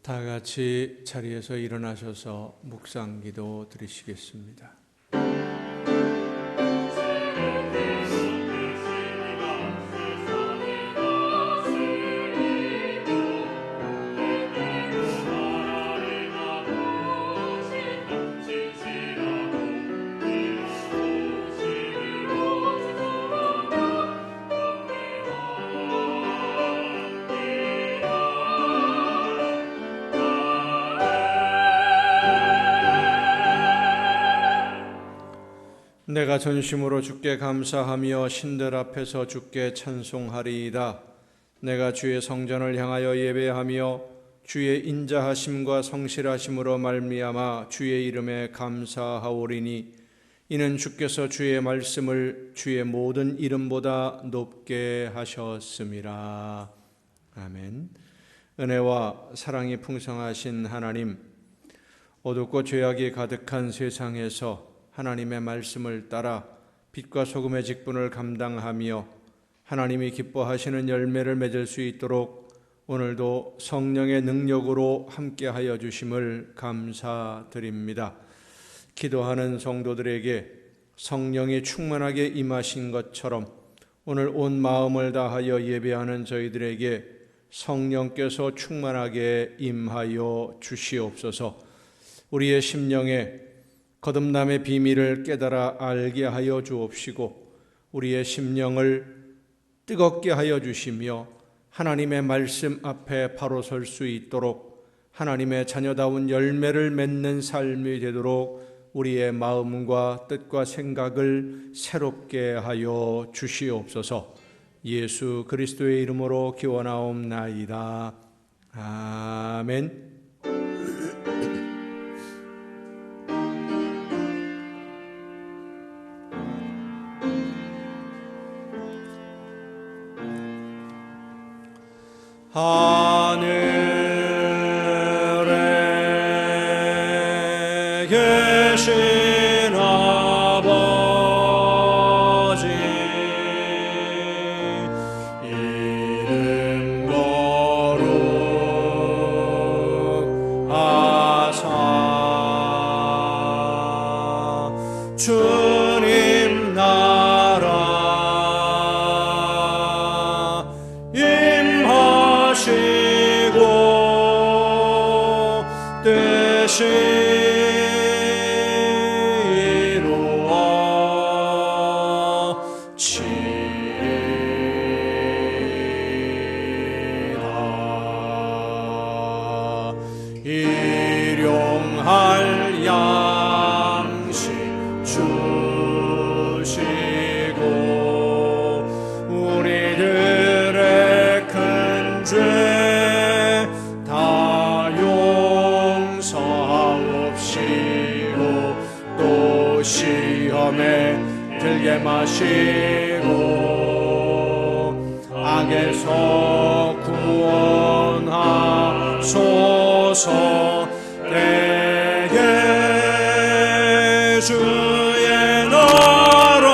다 같이 자리에서 일어나셔서 묵상기도 드리시겠습니다. 내가 전심으로 주께 감사하며 신들 앞에서 주께 찬송하리이다. 내가 주의 성전을 향하여 예배하며 주의 인자하심과 성실하심으로 말미암아 주의 이름에 감사하오리니 이는 주께서 주의 말씀을 주의 모든 이름보다 높게 하셨음이라. 아멘. 은혜와 사랑이 풍성하신 하나님, 어둡고 죄악이 가득한 세상에서 하나님의 말씀을 따라 빛과 소금의 직분을 감당하며 하나님이 기뻐하시는 열매를 맺을 수 있도록 오늘도 성령의 능력으로 함께하여 주심을 감사드립니다. 기도하는 성도들에게 성령이 충만하게 임하신 것처럼 오늘 온 마음을 다하여 예배하는 저희들에게 성령께서 충만하게 임하여 주시옵소서. 우리의 심령에 거듭남의 비밀을 깨달아 알게 하여 주옵시고 우리의 심령을 뜨겁게 하여 주시며 하나님의 말씀 앞에 바로 설 수 있도록 하나님의 자녀다운 열매를 맺는 삶이 되도록 우리의 마음과 뜻과 생각을 새롭게 하여 주시옵소서. 예수 그리스도의 이름으로 기원하옵나이다. 아멘. 하늘에 계신 아버지 이름 거룩하사 주님 나라 뜻이 이루어지리라. 일용할 양식 주시고 우리들의 큰 죄 시험에 들게 마시고 악에서 구원하소서. 내게 주의 나라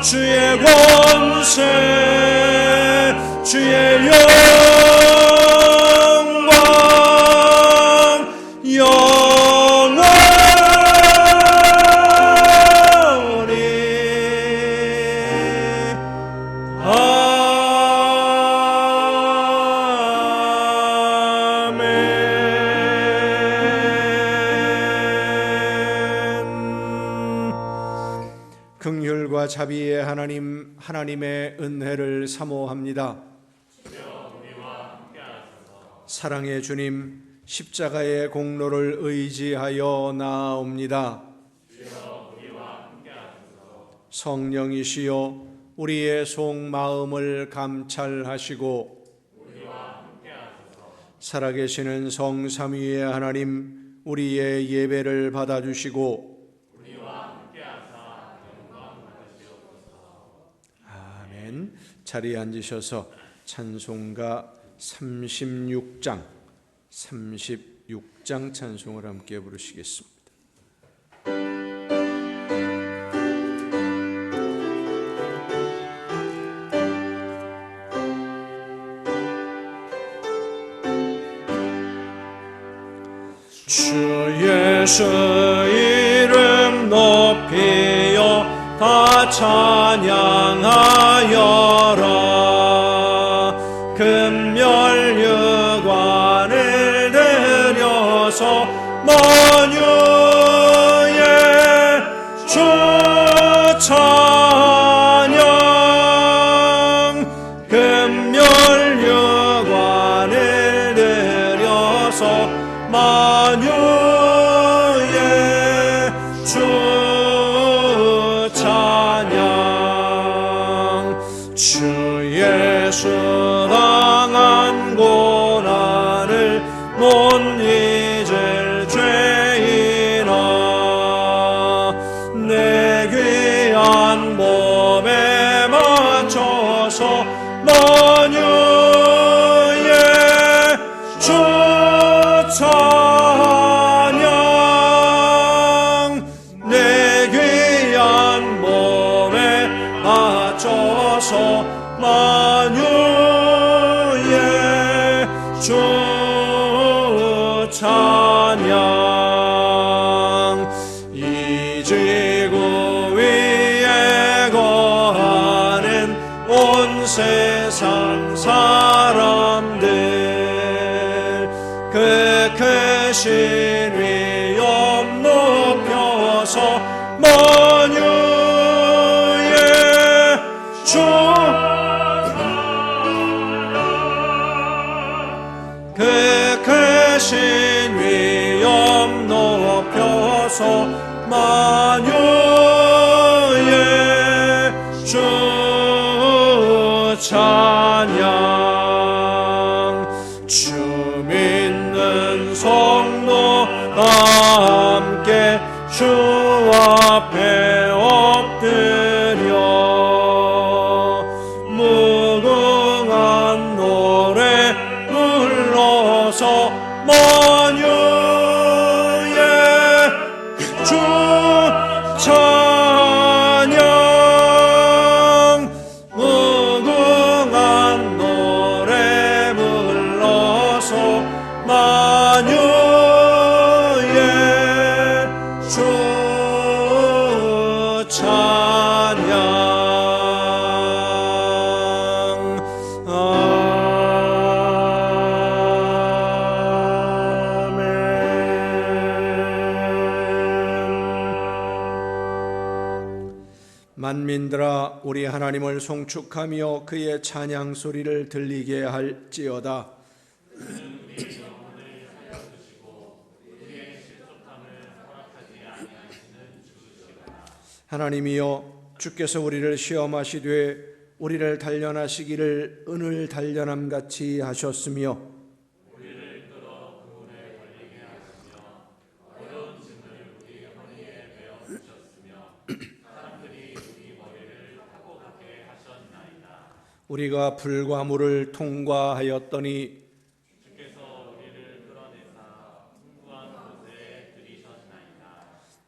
주의 권세 주의 긍휼과 자비의 하나님, 하나님의 은혜를 사모합니다. 사랑의 주님, 십자가의 공로를 의지하여 나아옵니다. 성령이시여 우리의 속마음을 감찰하시고 살아계시는 성삼위의 하나님, 우리의 예배를 받아주시고 아멘. 자리에 앉으셔서 찬송가 36장 찬송을 함께 부르시겠습니다. 주 예수 이름 높이여 다 찬양하여라. 금멸유관을 들여서 만유의 주 찬양. 금멸유관을 들여서 만유의 주 찬양. 주 예수 당한 고난을 못 잊을 죄인아, 내 귀한 몸에 맞춰서 만유의 주 찬양. 내 귀한 몸에 맞춰서 만유의 주 찬양. 이 지구 위에 거하는 온 세상 사람들, 그 크신 위엄 높여서 만유의 주, 그 크신 위엄 높여서 만유의 주 찬양. 주 믿는 성도 다 함께 주 앞에 엎드려 무궁한 노래 불러서 만유의 주 찬양. 무궁한 노래 불러서 만유의 주 찬양. 만민들아, 우리 하나님을 송축하며 그의 찬양 소리를 들리게 할지어다. 하나님이여, 주께서 우리를 시험하시되 우리를 단련하시기를 은을 단련함같이 하셨으며, 우리를 끌어 그물에 걸리게 하시며 어려운 짐을 우리 허리에 메어 주셨으며 사람들이 우리 머리를 타고 가게 하셨나이다. 우리가 불과 물을 통과하였더니 주께서 우리를 끌어내사 풍부한 곳에 들이셨나이다.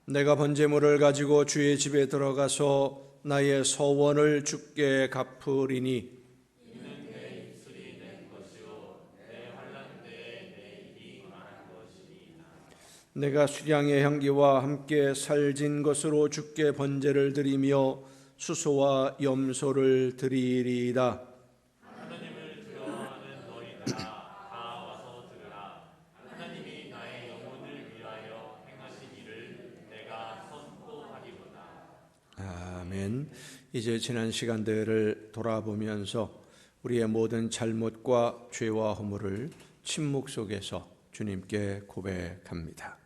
내가 번제물을 가지고 주의 집에 들어가서 나의 서원을 주께 갚으리니 이는 내 입술이 낸 것이요 내 환난 때에 내 입이 말한 것이니이다. 내가 수량의 향기와 함께 살진 것으로 주께 번제를 드리며 수소와 염소를 드리리이다. 하나님을 두려워하는 너희들아, 다 와서 들으라. 하나님이 나의 영혼을 위하여 행하신 일을 내가 선포하리로다. 아멘. 이제 지난 시간들을 돌아보면서 우리의 모든 잘못과 죄와 허물을 침묵 속에서 주님께 고백합니다.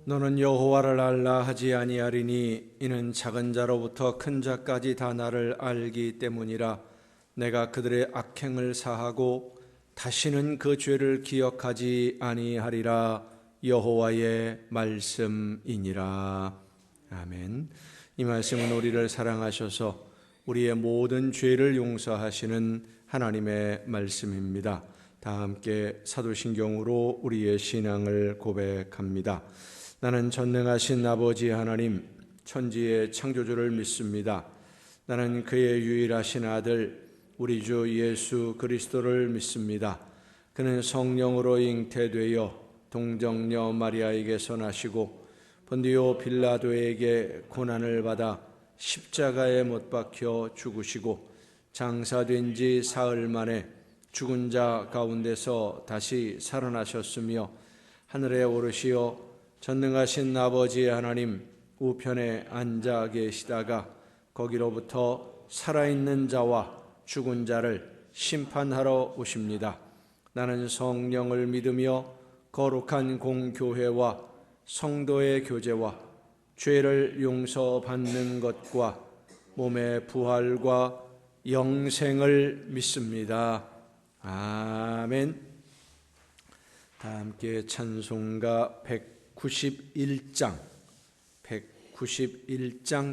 너는 여호와를 알라 하지 아니하리니 이는 작은 자로부터 큰 자까지 다 나를 알기 때문이라. 내가 그들의 악행을 사하고 다시는 그 죄를 기억하지 아니하리라. 여호와의 말씀이니라. 아멘. 이 말씀은 우리를 사랑하셔서 우리의 모든 죄를 용서하시는 하나님의 말씀입니다. 다 함께 사도신경으로 우리의 신앙을 고백합니다. 나는 전능하신 아버지 하나님, 천지의 창조주를 믿습니다. 나는 그의 유일하신 아들 우리 주 예수 그리스도를 믿습니다. 그는 성령으로 잉태되어 동정녀 마리아에게서 나시고 본디오 빌라도에게 고난을 받아 십자가에 못 박혀 죽으시고 장사된 지 사흘 만에 죽은 자 가운데서 다시 살아나셨으며 하늘에 오르시어 전능하신 아버지 하나님 우편에 앉아 계시다가 거기로부터 살아있는 자와 죽은 자를 심판하러 오십니다. 나는 성령을 믿으며 거룩한 공교회와 성도의 교제와 죄를 용서받는 것과 몸의 부활과 영생을 믿습니다. 아멘. 다 함께 찬송가 191장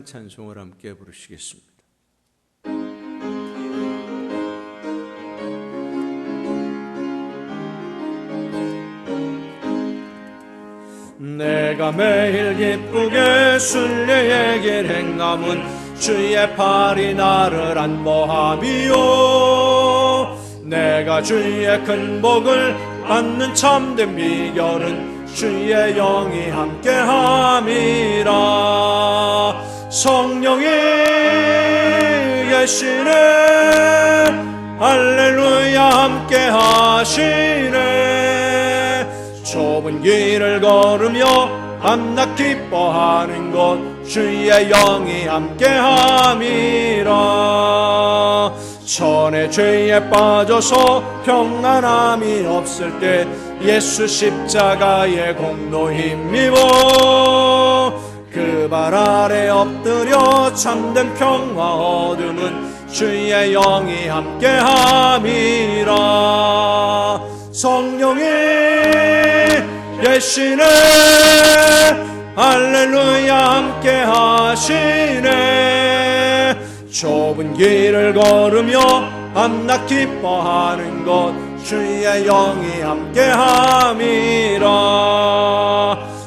찬송을 함께 부르시겠습니다. 내가 매일 기쁘게 순례의 길 행함은 주의 팔이 나를 안보함이요. 내가 주의 큰 복을 받는 참된 비결은 주의 영이 함께함이라. 성령이 계시네 할렐루야 함께하시네. 좁은 길을 걸으며 밤낮 기뻐하는 것 주의 영이 함께함이라. 천의 죄에 빠져서 평안함이 없을 때 예수 십자가의 공로 힘입어 그 발 아래 엎드려 참된 평화 얻음은 주의 영이 함께함이라. 성령이 계시네 할렐루야 함께하시네. 좁은 길을 걸으며 밤낮 기뻐하는 것 주의 영이 함께함이라.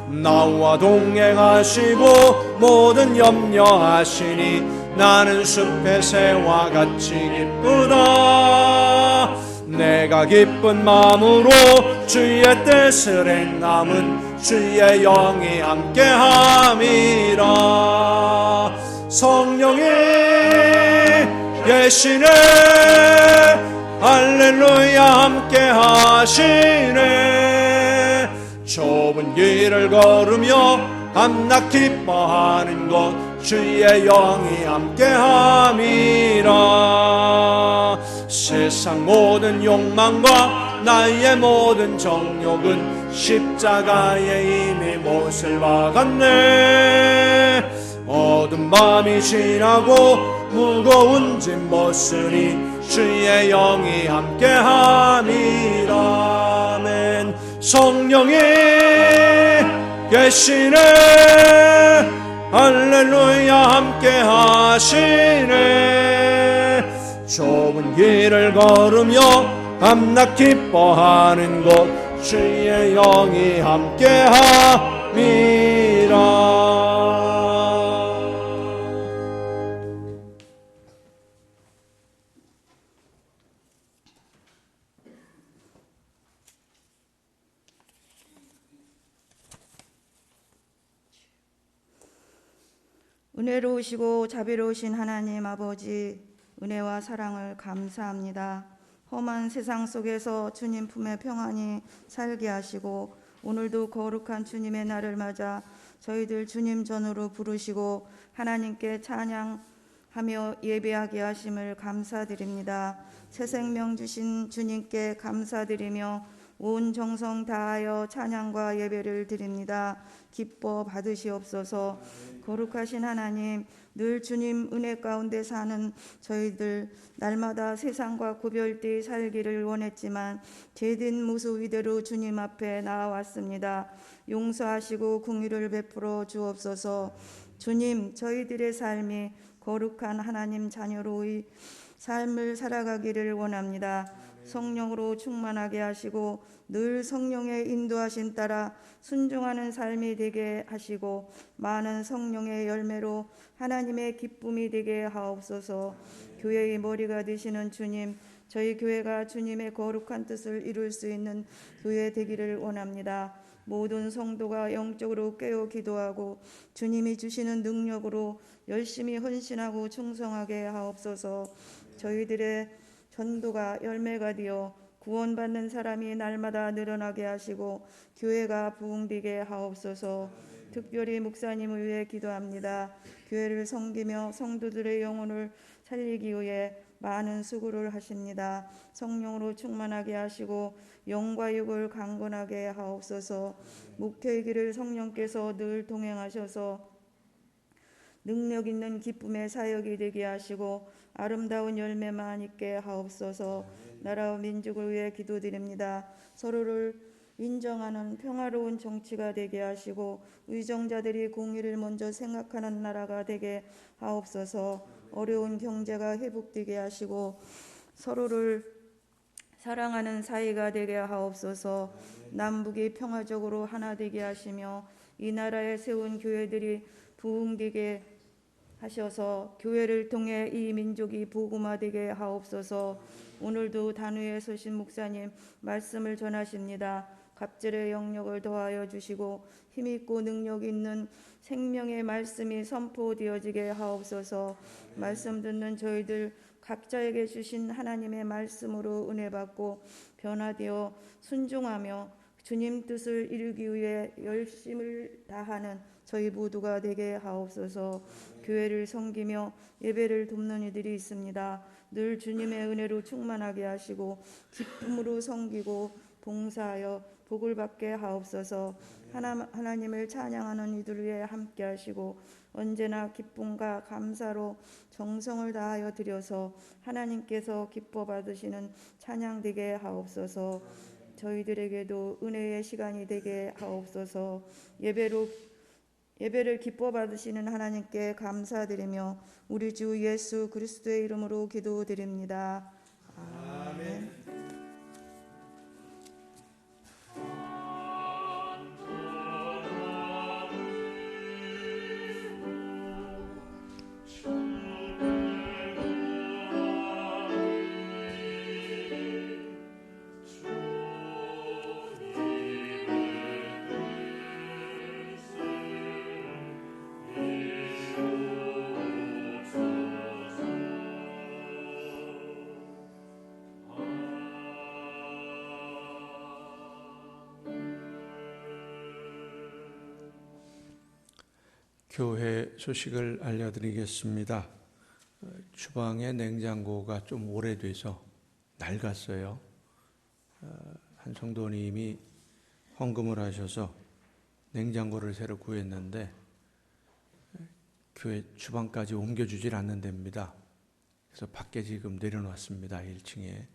나와 동행하시고 모든 염려하시니 나는 숲의 새와 같이 기쁘다. 내가 기쁜 마음으로 주의 뜻을 행함은 주의 영이 함께함이라. 성령이 계시네 할렐루야 함께하시네. 좁은 길을 걸으며 밤낮 기뻐하는 것 주의 영이 함께함이라. 세상 모든 욕망과 나의 모든 정욕은 십자가에 이미 못을 박았네. 어두운 밤이 지나고 무거운 짐 벗으니 주의 영이 함께함이라. 아멘. 성령이 계시네 할렐루야 함께하시네. 좁은 길을 걸으며 밤낮 기뻐하는 것 주의 영이 함께함이라. 은혜로우시고 자비로우신 하나님 아버지, 은혜와 사랑을 감사합니다. 험한 세상 속에서 주님 품에 평안히 살게 하시고 오늘도 거룩한 주님의 날을 맞아 저희들 주님 전으로 부르시고 하나님께 찬양하며 예배하게 하심을 감사드립니다. 새 생명 주신 주님께 감사드리며 온 정성 다하여 찬양과 예배를 드립니다. 기뻐 받으시옵소서. 거룩하신 하나님, 늘 주님 은혜 가운데 사는 저희들 날마다 세상과 구별되어 살기를 원했지만 죄된 모습 이대로 주님 앞에 나아왔습니다. 용서하시고 긍휼을 베풀어 주옵소서. 주님, 저희들의 삶이 거룩한 하나님 자녀로의 삶을 살아가기를 원합니다. 성령으로 충만하게 하시고 늘 성령의 인도하심 따라 순종하는 삶이 되게 하시고 많은 성령의 열매로 하나님의 기쁨이 되게 하옵소서. 교회의 머리가 되시는 주님, 저희 교회가 주님의 거룩한 뜻을 이룰 수 있는 교회 되기를 원합니다. 모든 성도가 영적으로 깨어 기도하고 주님이 주시는 능력으로 열심히 헌신하고 충성하게 하옵소서. 저희들의 전도가 열매가 되어 구원받는 사람이 날마다 늘어나게 하시고 교회가 부흥되게 하옵소서. 특별히 목사님을 위해 기도합니다. 교회를 섬기며 성도들의 영혼을 살리기 위해 많은 수고를 하십니다. 성령으로 충만하게 하시고 영과 육을 강건하게 하옵소서. 목회의 길을 성령께서 늘 동행하셔서 능력 있는 기쁨의 사역이 되게 하시고 아름다운 열매만 있게 하옵소서. 나라와 민족을 위해 기도드립니다. 서로를 인정하는 평화로운 정치가 되게 하시고 의정자들이 공의를 먼저 생각하는 나라가 되게 하옵소서. 어려운 경제가 회복되게 하시고 서로를 사랑하는 사이가 되게 하옵소서. 남북이 평화적으로 하나 되게 하시며 이 나라에 세운 교회들이 부흥되게 하셔서 교회를 통해 이 민족이 복음화되게 하옵소서. 오늘도 단위에 서신 목사님 말씀을 전하십니다. 갑절의 영역을 더하여 주시고 힘있고 능력 있는 생명의 말씀이 선포되어지게 하옵소서. 말씀 듣는 저희들 각자에게 주신 하나님의 말씀으로 은혜 받고 변화되어 순종하며 주님 뜻을 이루기 위해 열심을 다하는 저희 모두가 되게 하옵소서. 교회를 섬기며 예배를 돕는 이들이 있습니다. 늘 주님의 은혜로 충만하게 하시고 기쁨으로 섬기고 봉사하여 복을 받게 하옵소서. 하나님을 찬양하는 이들 위해 함께 하시고 언제나 기쁨과 감사로 정성을 다하여 드려서 하나님께서 기뻐 받으시는 찬양 되게 하옵소서. 저희들에게도 은혜의 시간이 되게 하옵소서. 예배를 기뻐 받으시는 하나님께 감사드리며 우리 주 예수 그리스도의 이름으로 기도드립니다. 아멘. 교회 소식을 알려드리겠습니다. 주방의 냉장고가 좀 오래돼서 낡았어요. 한 성도님이 헌금을 하셔서 냉장고를 새로 구했는데 교회 주방까지 옮겨주질 않는답니다. 그래서 밖에 지금 내려놨습니다. 1층에.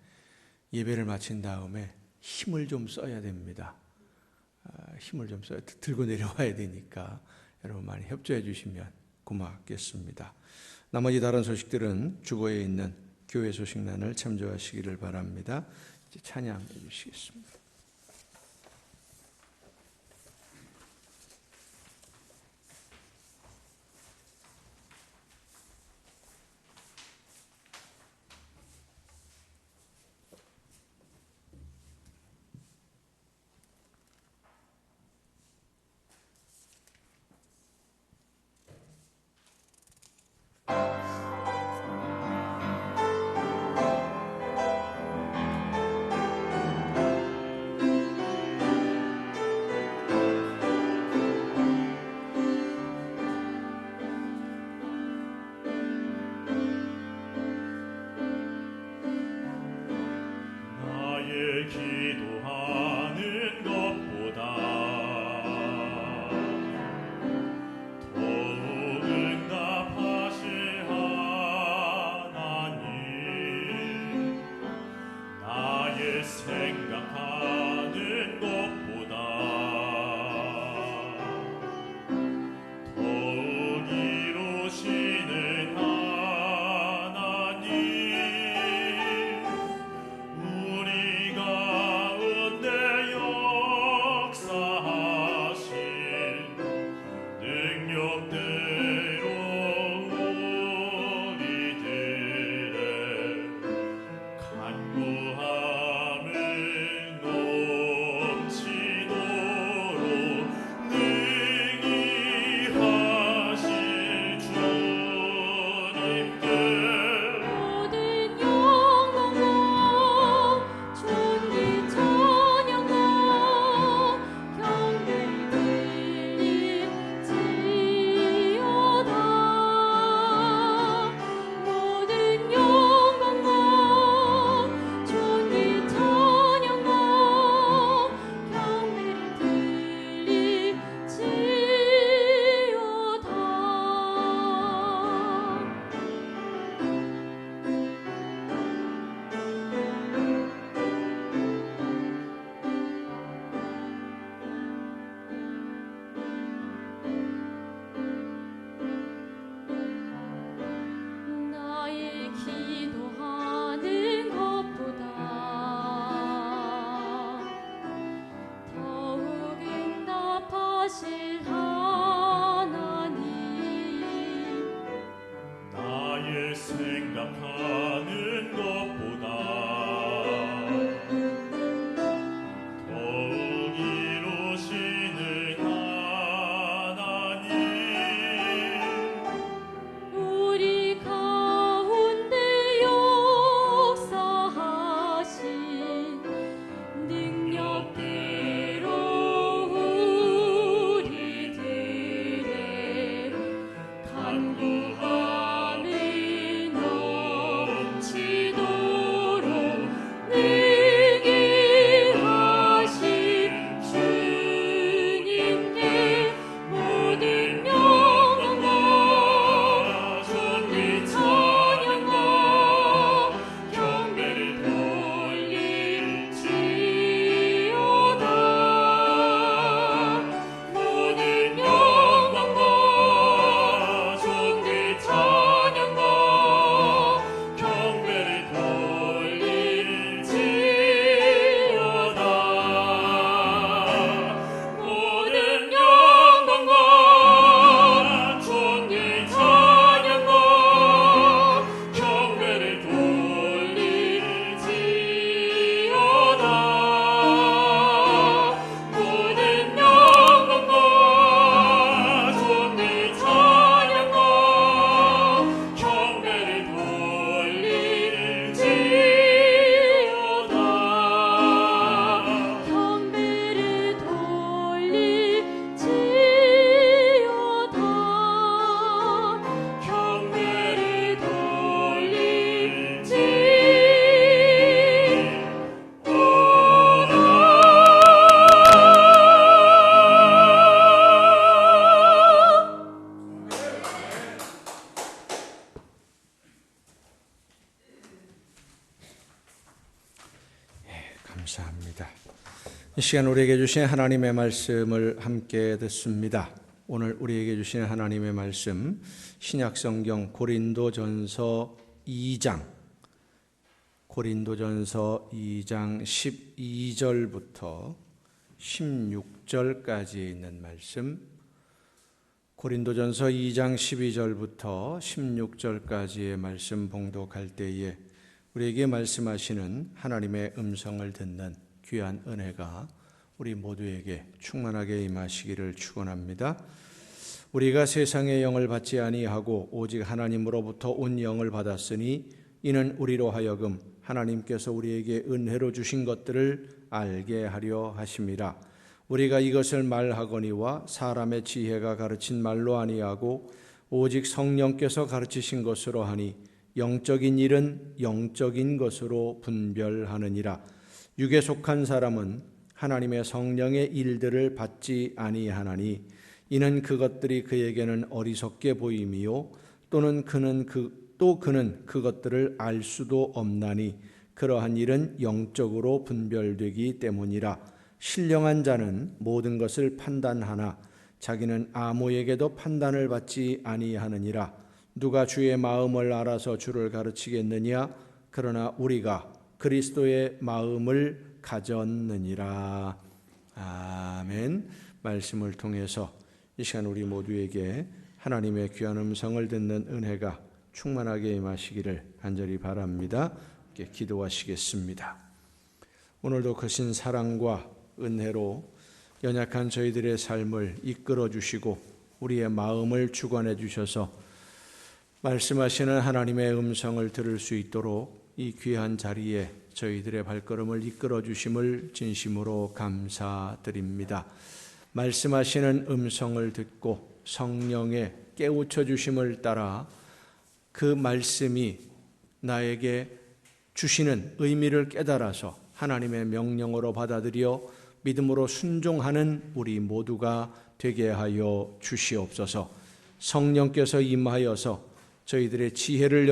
예배를 마친 다음에 힘을 좀 써야 됩니다. 힘을 좀 써야 들고 내려와야 되니까 여러분 많이 협조해 주시면 고맙겠습니다. 나머지 다른 소식들은 주보에 있는 교회 소식란을 참조하시기를 바랍니다. 이제 찬양해 주시겠습니다. 생각하는 것보다 더욱 이루시는 하나님, 우리 가운데 역사하신 능력대로 우리들의 간구함이 넘치도록 능히 하신 주님께 모든 영광과 존귀 찬양과 경배를 돌릴지어다. 모든 영광과 존귀 찬양과 경배를 돌릴지어다. 모든 영광과 존귀 찬양과 경배를 돌릴지어다. 모든 영광과 존귀 찬양과 경배를 돌릴지어다. 경배를 돌릴지어다. 경배를 감사합니다. 이 시간 우리에게 주신 하나님의 말씀을 함께 듣습니다. 오늘 우리에게 주신 하나님의 말씀, 신약성경 고린도전서 2장 12절부터 16절까지 있는 말씀, 고린도전서 2장 12절부터 16절까지의 말씀 봉독할 때에 우리에게 말씀하시는 하나님의 음성을 듣는 귀한 은혜가 우리 모두에게 충만하게 임하시기를 축원합니다. 우리가 세상의 영을 받지 아니하고 오직 하나님으로부터 온 영을 받았으니 이는 우리로 하여금 하나님께서 우리에게 은혜로 주신 것들을 알게 하려 하심이라. 우리가 이것을 말하거니와 사람의 지혜가 가르친 말로 아니하고 오직 성령께서 가르치신 것으로 하니 영적인 일은 영적인 것으로 분별하느니라. 육에 속한 사람은 하나님의 성령의 일들을 받지 아니하나니 이는 그것들이 그에게는 어리석게 보임이요 또는 그는 그것들을 알 수도 없나니 그러한 일은 영적으로 분별되기 때문이라. 신령한 자는 모든 것을 판단하나 자기는 아무에게도 판단을 받지 아니하느니라. 누가 주의 마음을 알아서 주를 가르치겠느냐? 그러나 우리가 그리스도의 마음을 가졌느니라. 아멘. 말씀을 통해서 이 시간 우리 모두에게 하나님의 귀한 음성을 듣는 은혜가 충만하게 임하시기를 간절히 바랍니다. 함께 기도하시겠습니다. 오늘도 크신 사랑과 은혜로 연약한 저희들의 삶을 이끌어 주시고 우리의 마음을 주관해 주셔서 말씀하시는 하나님의 음성을 들을 수 있도록 이 귀한 자리에 저희들의 발걸음을 이끌어 주심을 진심으로 감사드립니다. 말씀하시는 음성을 듣고 성령의 깨우쳐 주심을 따라 그 말씀이 나에게 주시는 의미를 깨달아서 하나님의 명령으로 받아들여 믿음으로 순종하는 우리 모두가 되게 하여 주시옵소서. 성령께서 임하여서 저희들의 지혜를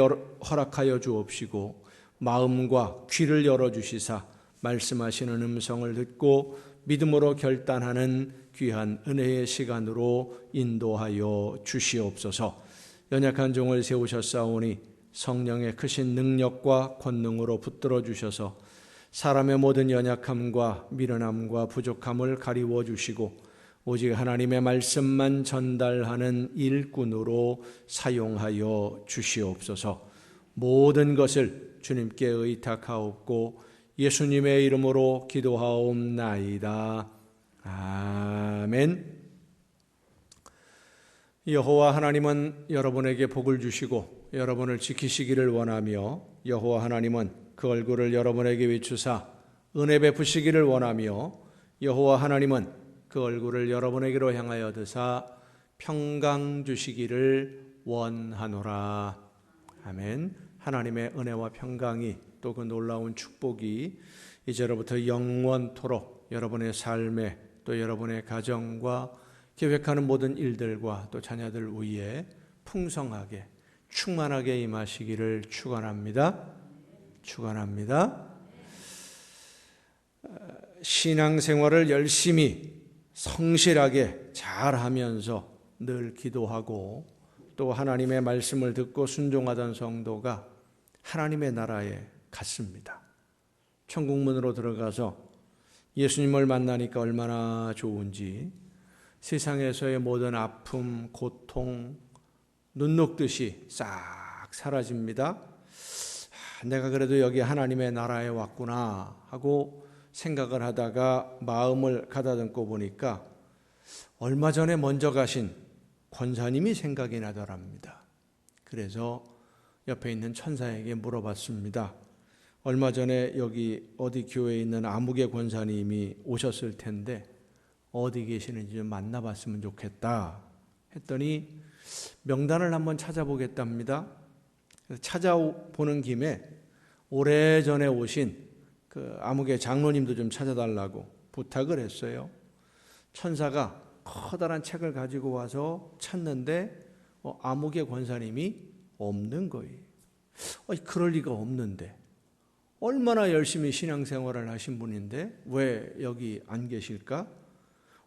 허락하여 주옵시고 마음과 귀를 열어주시사 말씀하시는 음성을 듣고 믿음으로 결단하는 귀한 은혜의 시간으로 인도하여 주시옵소서. 연약한 종을 세우셨사오니 성령의 크신 능력과 권능으로 붙들어 주셔서 사람의 모든 연약함과 미련함과 부족함을 가리워 주시고 오직 하나님의 말씀만 전달하는 일꾼으로 사용하여 주시옵소서. 모든 것을 주님께 의탁하옵고 예수님의 이름으로 기도하옵나이다. 아멘. 여호와 하나님은 여러분에게 복을 주시고 여러분을 지키시기를 원하며 여호와 하나님은 그 얼굴을 여러분에게 비추사 은혜 베푸시기를 원하며 여호와 하나님은 그 얼굴을 여러분에게로 향하여 드사 평강 주시기를 원하노라. 아멘. 하나님의 은혜와 평강이 또 그 놀라운 축복이 이제로부터 영원토록 여러분의 삶에 또 여러분의 가정과 계획하는 모든 일들과 또 자녀들 위에 풍성하게 충만하게 임하시기를 축원합니다. 축원합니다. 신앙생활을 열심히 성실하게 잘하면서 늘 기도하고 또 하나님의 말씀을 듣고 순종하던 성도가 하나님의 나라에 갔습니다. 천국문으로 들어가서 예수님을 만나니까 얼마나 좋은지 세상에서의 모든 아픔, 고통, 눈 녹듯이 싹 사라집니다. 내가 그래도 여기 하나님의 나라에 왔구나 하고 생각을 하다가 마음을 가다듬고 보니까 얼마 전에 먼저 가신 권사님이 생각이 나더랍니다. 그래서 옆에 있는 천사에게 물어봤습니다. 얼마 전에 여기 어디 교회에 있는 아무개 권사님이 오셨을 텐데 어디 계시는지 좀 만나봤으면 좋겠다 했더니 명단을 한번 찾아보겠답니다. 그래서 찾아보는 김에 오래전에 오신 그 아무개 장로님도 좀 찾아달라고 부탁을 했어요. 천사가 커다란 책을 가지고 와서 찾는데 아무개 권사님이 없는 거예요. 그럴 리가 없는데 얼마나 열심히 신앙생활을 하신 분인데 왜 여기 안 계실까?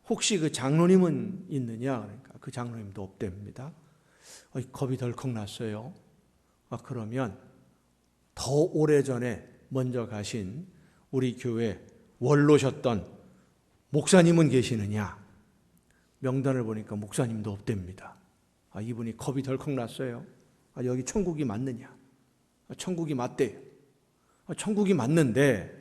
혹시 그 장로님은 있느냐? 그러니까 그 장로님도 없답니다. 겁이 덜컥 났어요. 그러면 더 오래전에 먼저 가신 우리 교회 원로셨던 목사님은 계시느냐? 명단을 보니까 목사님도 없답니다. 이분이 겁이 덜컥 났어요. 여기 천국이 맞느냐? 천국이 맞대요. 천국이 맞는데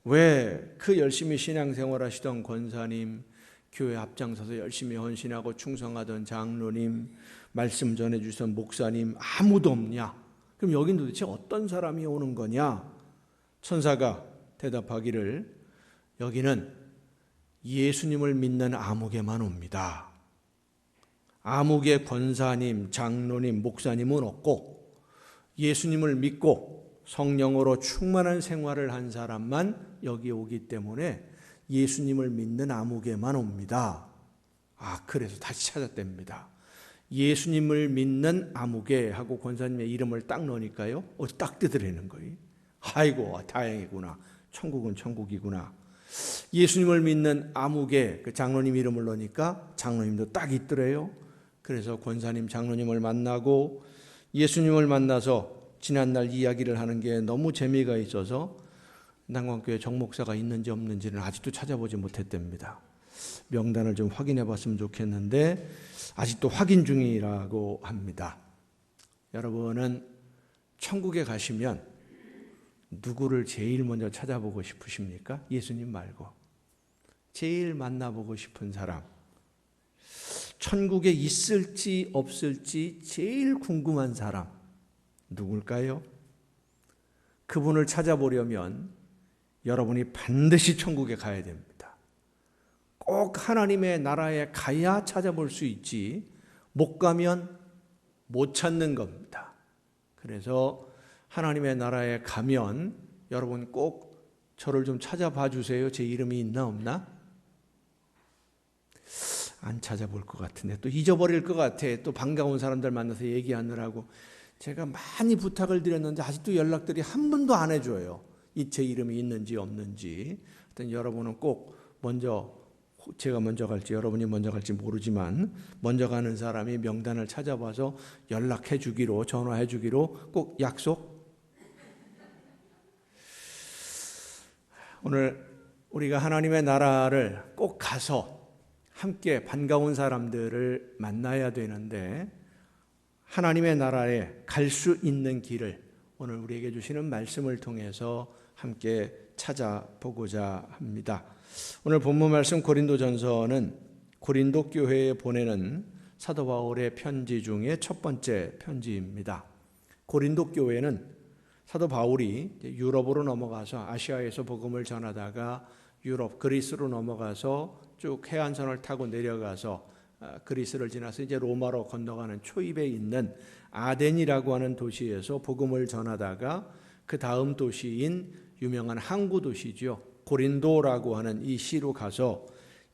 왜 그 열심히 신앙생활 하시던 권사님, 교회 앞장서서 열심히 헌신하고 충성하던 장로님, 말씀 전해주신 목사님 아무도 없냐? 그럼 여긴 도대체 어떤 사람이 오는 거냐? 천사가 대답하기를 여기는 예수님을 믿는 아무개만 옵니다. 아무개 권사님, 장로님, 목사님은 없고 예수님을 믿고 성령으로 충만한 생활을 한 사람만 여기 오기 때문에 예수님을 믿는 아무개만 옵니다. 그래서 다시 찾았답니다. 예수님을 믿는 아무개 하고 권사님의 이름을 딱 넣으니까요. 딱 뜨더라는 거예요. 아이고 다행이구나. 천국은 천국이구나. 예수님을 믿는 아무개 그 장로님 이름을 넣으니까 장로님도 딱 있더래요. 그래서 권사님 장로님을 만나고 예수님을 만나서 지난날 이야기를 하는 게 너무 재미가 있어서 난광교회 정목사가 있는지 없는지는 아직도 찾아보지 못했답니다. 명단을 좀 확인해 봤으면 좋겠는데 아직도 확인 중이라고 합니다. 여러분은 천국에 가시면 누구를 제일 먼저 찾아보고 싶으십니까? 예수님 말고 제일 만나보고 싶은 사람, 천국에 있을지 없을지 제일 궁금한 사람 누굴까요? 그분을 찾아보려면 여러분이 반드시 천국에 가야 됩니다. 꼭 하나님의 나라에 가야 찾아볼 수 있지 못 가면 못 찾는 겁니다. 그래서 하나님의 나라에 가면 여러분 꼭 저를 좀 찾아봐 주세요. 제 이름이 있나 없나? 안 찾아볼 것 같은데 또 잊어버릴 것 같아. 또 반가운 사람들 만나서 얘기하느라고 제가 많이 부탁을 드렸는데 아직도 연락들이 한 번도 안 해줘요. 제 이름이 있는지 없는지. 하여튼 여러분은 꼭 먼저 제가 먼저 갈지 여러분이 먼저 갈지 모르지만 먼저 가는 사람이 명단을 찾아봐서 연락해 주기로 전화해 주기로 꼭 약속. 오늘 우리가 하나님의 나라를 꼭 가서 함께 반가운 사람들을 만나야 되는데 하나님의 나라에 갈 수 있는 길을 오늘 우리에게 주시는 말씀을 통해서 함께 찾아보고자 합니다. 오늘 본문 말씀 고린도전서는 고린도 교회에 보내는 사도 바울의 편지 중에 첫 번째 편지입니다. 고린도 교회는 사도 바울이 유럽으로 넘어가서 아시아에서 복음을 전하다가 유럽 그리스로 넘어가서 쭉 해안선을 타고 내려가서 그리스를 지나서 이제 로마로 건너가는 초입에 있는 아덴이라고 하는 도시에서 복음을 전하다가 그 다음 도시인 유명한 항구 도시죠. 고린도라고 하는 이 시로 가서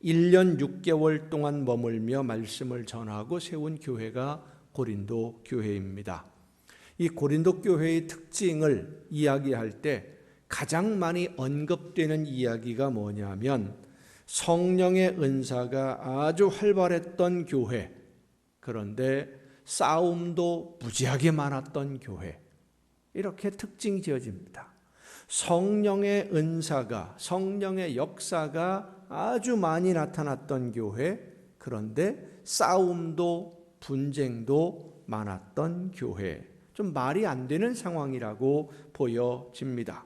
1년 6개월 동안 머물며 말씀을 전하고 세운 교회가 고린도 교회입니다. 이 고린도 교회의 특징을 이야기할 때 가장 많이 언급되는 이야기가 뭐냐면 성령의 은사가 아주 활발했던 교회, 그런데 싸움도 무지하게 많았던 교회, 이렇게 특징이 지어집니다. 성령의 은사가, 성령의 역사가 아주 많이 나타났던 교회, 그런데 싸움도 분쟁도 많았던 교회, 좀 말이 안 되는 상황이라고 보여집니다.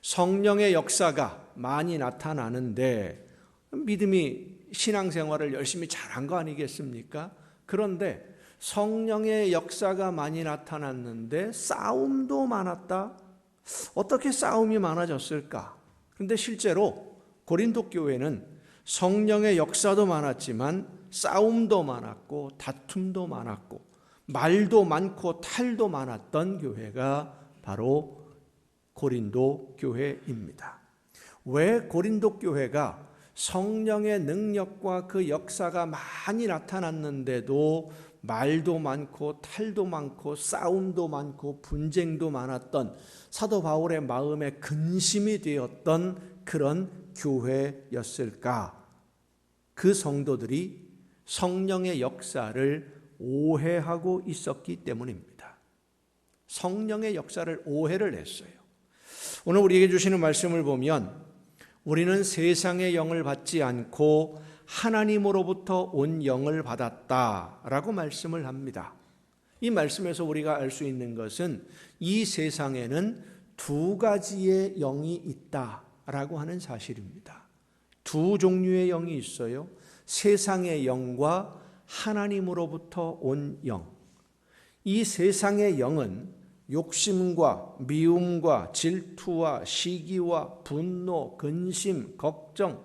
성령의 역사가 많이 나타나는데 믿음이 신앙생활을 열심히 잘한 거 아니겠습니까? 그런데 성령의 역사가 많이 나타났는데 싸움도 많았다? 어떻게 싸움이 많아졌을까? 그런데 실제로 고린도 교회는 성령의 역사도 많았지만 싸움도 많았고 다툼도 많았고 말도 많고 탈도 많았던 교회가 바로 고린도 교회입니다. 왜 고린도 교회가 성령의 능력과 그 역사가 많이 나타났는데도 말도 많고 탈도 많고 싸움도 많고 분쟁도 많았던 사도 바울의 마음에 근심이 되었던 그런 교회였을까? 그 성도들이 성령의 역사를 오해하고 있었기 때문입니다. 성령의 역사를 오해를 했어요. 오늘 우리에게 주시는 말씀을 보면 우리는 세상의 영을 받지 않고 하나님으로부터 온 영을 받았다라고 말씀을 합니다. 이 말씀에서 우리가 알 수 있는 것은 이 세상에는 두 가지의 영이 있다라고 하는 사실입니다. 두 종류의 영이 있어요. 세상의 영과 하나님으로부터 온 영. 이 세상의 영은 욕심과 미움과 질투와 시기와 분노, 근심, 걱정,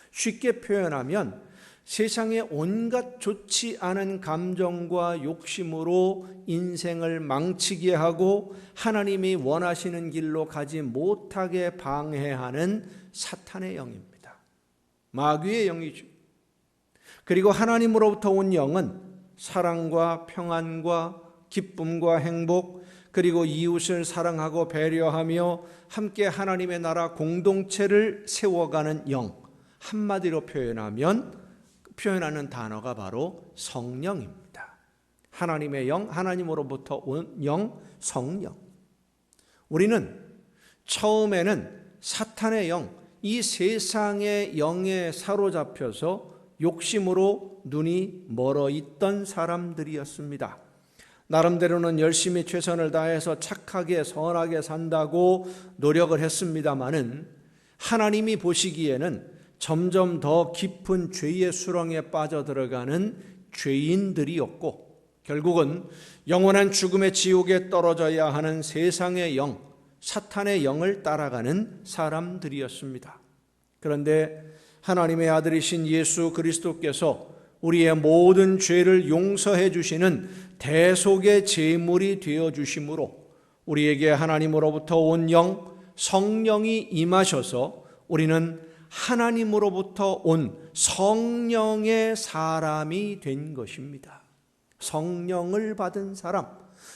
쉽게 표현하면 세상의 온갖 좋지 않은 감정과 욕심으로 인생을 망치게 하고 하나님이 원하시는 길로 가지 못하게 방해하는 사탄의 영입니다. 마귀의 영이죠. 그리고 하나님으로부터 온 영은 사랑과 평안과 기쁨과 행복, 그리고 이웃을 사랑하고 배려하며 함께 하나님의 나라 공동체를 세워가는 영, 한마디로 표현하는 단어가 바로 성령입니다. 하나님의 영, 하나님으로부터 온 영, 성령. 우리는 처음에는 사탄의 영, 이 세상의 영에 사로잡혀서 욕심으로 눈이 멀어 있던 사람들이었습니다. 나름대로는 열심히 최선을 다해서 착하게 선하게 산다고 노력을 했습니다마는 하나님이 보시기에는 점점 더 깊은 죄의 수렁에 빠져들어가는 죄인들이었고 결국은 영원한 죽음의 지옥에 떨어져야 하는 세상의 영, 사탄의 영을 따라가는 사람들이었습니다. 그런데 하나님의 아들이신 예수 그리스도께서 우리의 모든 죄를 용서해 주시는 대속의 제물이 되어 주심으로 우리에게 하나님으로부터 온 영, 성령이 임하셔서 우리는 하나님으로부터 온 성령의 사람이 된 것입니다. 성령을 받은 사람,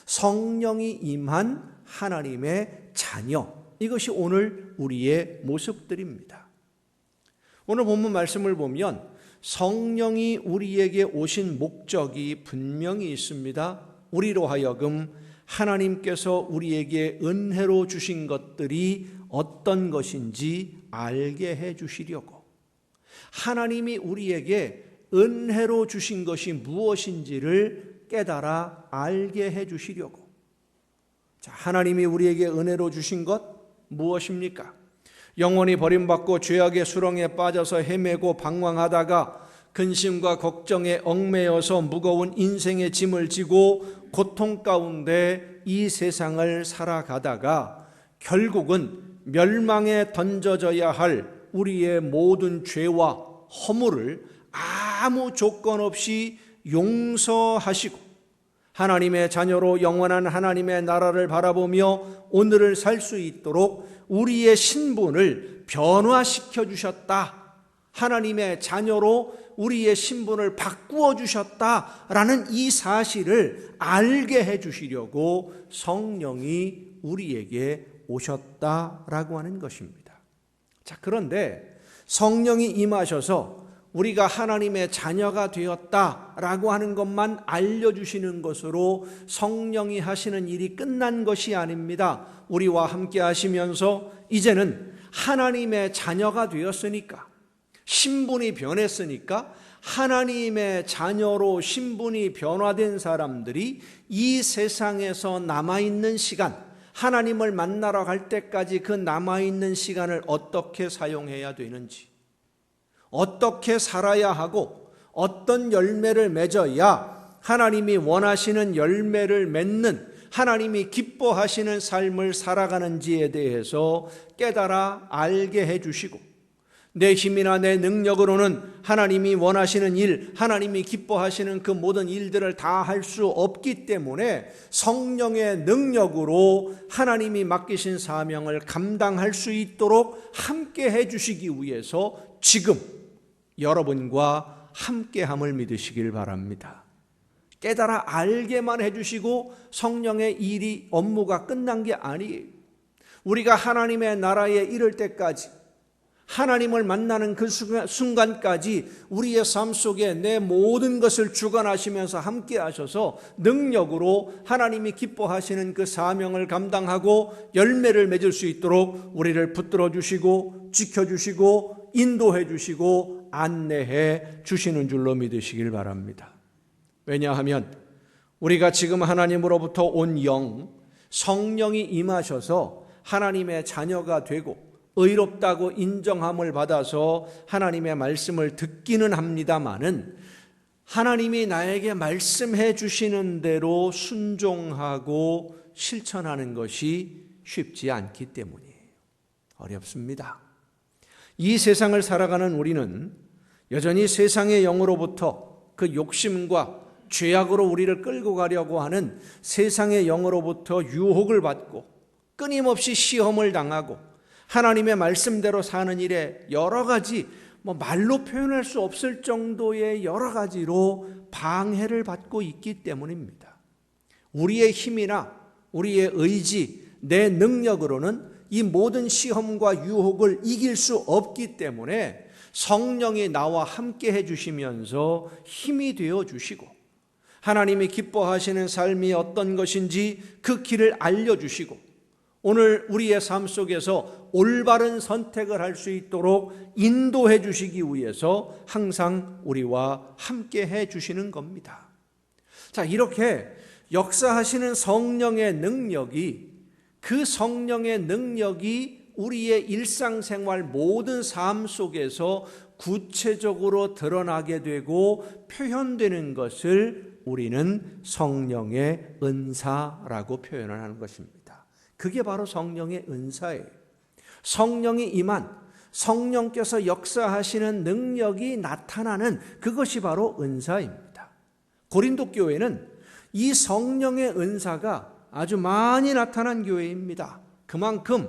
성령이 임한 하나님의 자녀, 이것이 오늘 우리의 모습들입니다. 오늘 본문 말씀을 보면 성령이 우리에게 오신 목적이 분명히 있습니다. 우리로 하여금 하나님께서 우리에게 은혜로 주신 것들이 어떤 것인지 알게 해 주시려고, 하나님이 우리에게 은혜로 주신 것이 무엇인지를 깨달아 알게 해 주시려고, 자, 하나님이 우리에게 은혜로 주신 것 무엇입니까? 영원히 버림받고 죄악의 수렁에 빠져서 헤매고 방황하다가 근심과 걱정에 얽매여서 무거운 인생의 짐을 지고 고통 가운데 이 세상을 살아가다가 결국은 멸망에 던져져야 할 우리의 모든 죄와 허물을 아무 조건 없이 용서하시고 하나님의 자녀로 영원한 하나님의 나라를 바라보며 오늘을 살 수 있도록 우리의 신분을 변화시켜 주셨다. 하나님의 자녀로 우리의 신분을 바꾸어 주셨다라는 이 사실을 알게 해 주시려고 성령이 우리에게 오셨다라고 하는 것입니다. 자, 그런데 성령이 임하셔서 우리가 하나님의 자녀가 되었다라고 하는 것만 알려주시는 것으로 성령이 하시는 일이 끝난 것이 아닙니다. 우리와 함께 하시면서 이제는 하나님의 자녀가 되었으니까, 신분이 변했으니까 하나님의 자녀로 신분이 변화된 사람들이 이 세상에서 남아있는 시간, 하나님을 만나러 갈 때까지 그 남아있는 시간을 어떻게 사용해야 되는지, 어떻게 살아야 하고 어떤 열매를 맺어야 하나님이 원하시는 열매를 맺는, 하나님이 기뻐하시는 삶을 살아가는지에 대해서 깨달아 알게 해주시고, 내 힘이나 내 능력으로는 하나님이 원하시는 일, 하나님이 기뻐하시는 그 모든 일들을 다 할 수 없기 때문에 성령의 능력으로 하나님이 맡기신 사명을 감당할 수 있도록 함께 해주시기 위해서 지금 여러분과 함께함을 믿으시길 바랍니다. 깨달아 알게만 해주시고 성령의 일이, 업무가 끝난 게 아니에요. 우리가 하나님의 나라에 이를 때까지, 하나님을 만나는 그 순간까지 우리의 삶 속에 내 모든 것을 주관하시면서 함께 하셔서 능력으로 하나님이 기뻐하시는 그 사명을 감당하고 열매를 맺을 수 있도록 우리를 붙들어 주시고 지켜주시고 인도해 주시고 안내해 주시는 줄로 믿으시길 바랍니다. 왜냐하면 우리가 지금 하나님으로부터 온 영, 성령이 임하셔서 하나님의 자녀가 되고 의롭다고 인정함을 받아서 하나님의 말씀을 듣기는 합니다마는 하나님이 나에게 말씀해 주시는 대로 순종하고 실천하는 것이 쉽지 않기 때문이에요. 어렵습니다. 이 세상을 살아가는 우리는 여전히 세상의 영으로부터 그 욕심과 죄악으로 우리를 끌고 가려고 하는 세상의 영으로부터 유혹을 받고 끊임없이 시험을 당하고 하나님의 말씀대로 사는 일에 여러 가지 말로 표현할 수 없을 정도의 여러 가지로 방해를 받고 있기 때문입니다. 우리의 힘이나 우리의 의지, 내 능력으로는 이 모든 시험과 유혹을 이길 수 없기 때문에 성령이 나와 함께 해주시면서 힘이 되어 주시고 하나님이 기뻐하시는 삶이 어떤 것인지 그 길을 알려주시고 오늘 우리의 삶 속에서 올바른 선택을 할 수 있도록 인도해 주시기 위해서 항상 우리와 함께 해 주시는 겁니다. 자, 이렇게 역사하시는 성령의 능력이, 그 성령의 능력이 우리의 일상생활 모든 삶 속에서 구체적으로 드러나게 되고 표현되는 것을 우리는 성령의 은사라고 표현을 하는 것입니다. 그게 바로 성령의 은사예요. 성령이 임한, 성령께서 역사하시는 능력이 나타나는 그것이 바로 은사입니다. 고린도 교회는 이 성령의 은사가 아주 많이 나타난 교회입니다. 그만큼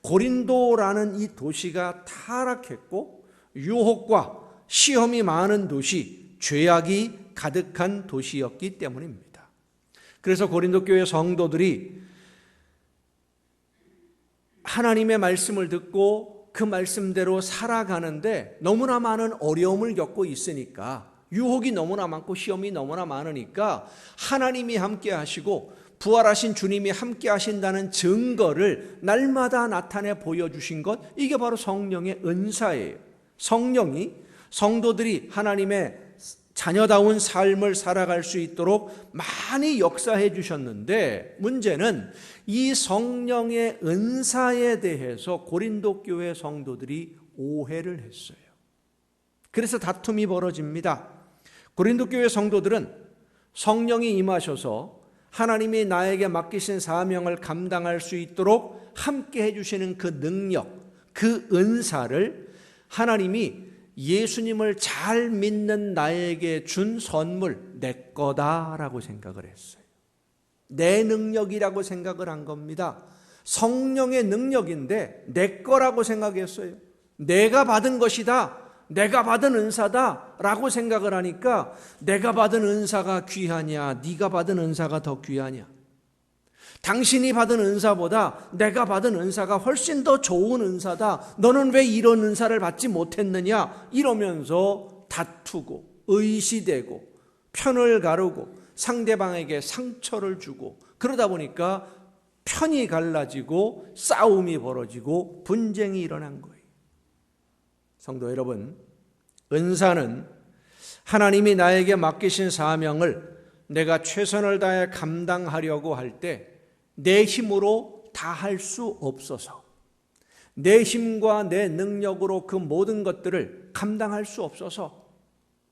고린도라는 이 도시가 타락했고 유혹과 시험이 많은 도시, 죄악이 가득한 도시였기 때문입니다. 그래서 고린도 교회 성도들이 하나님의 말씀을 듣고 그 말씀대로 살아가는데 너무나 많은 어려움을 겪고 있으니까, 유혹이 너무나 많고 시험이 너무나 많으니까 하나님이 함께 하시고 부활하신 주님이 함께 하신다는 증거를 날마다 나타내 보여주신 것, 이게 바로 성령의 은사예요. 성령이 성도들이 하나님의 자녀다운 삶을 살아갈 수 있도록 많이 역사해 주셨는데, 문제는 이 성령의 은사에 대해서 고린도 교회 성도들이 오해를 했어요. 그래서 다툼이 벌어집니다. 고린도 교회 성도들은 성령이 임하셔서 하나님이 나에게 맡기신 사명을 감당할 수 있도록 함께 해주시는 그 능력, 그 은사를 하나님이 예수님을 잘 믿는 나에게 준 선물, 내 거다라고 생각을 했어요. 내 능력이라고 생각을 한 겁니다. 성령의 능력인데 내 거라고 생각했어요. 내가 받은 것이다, 내가 받은 은사다 라고 생각을 하니까, 내가 받은 은사가 귀하냐, 네가 받은 은사가 더 귀하냐, 당신이 받은 은사보다 내가 받은 은사가 훨씬 더 좋은 은사다, 너는 왜 이런 은사를 받지 못했느냐, 이러면서 다투고 의시되고 편을 가르고 상대방에게 상처를 주고, 그러다 보니까 편이 갈라지고 싸움이 벌어지고 분쟁이 일어난 거예요. 성도 여러분, 은사는 하나님이 나에게 맡기신 사명을 내가 최선을 다해 감당하려고 할 때 내 힘으로 다 할 수 없어서, 내 힘과 내 능력으로 그 모든 것들을 감당할 수 없어서,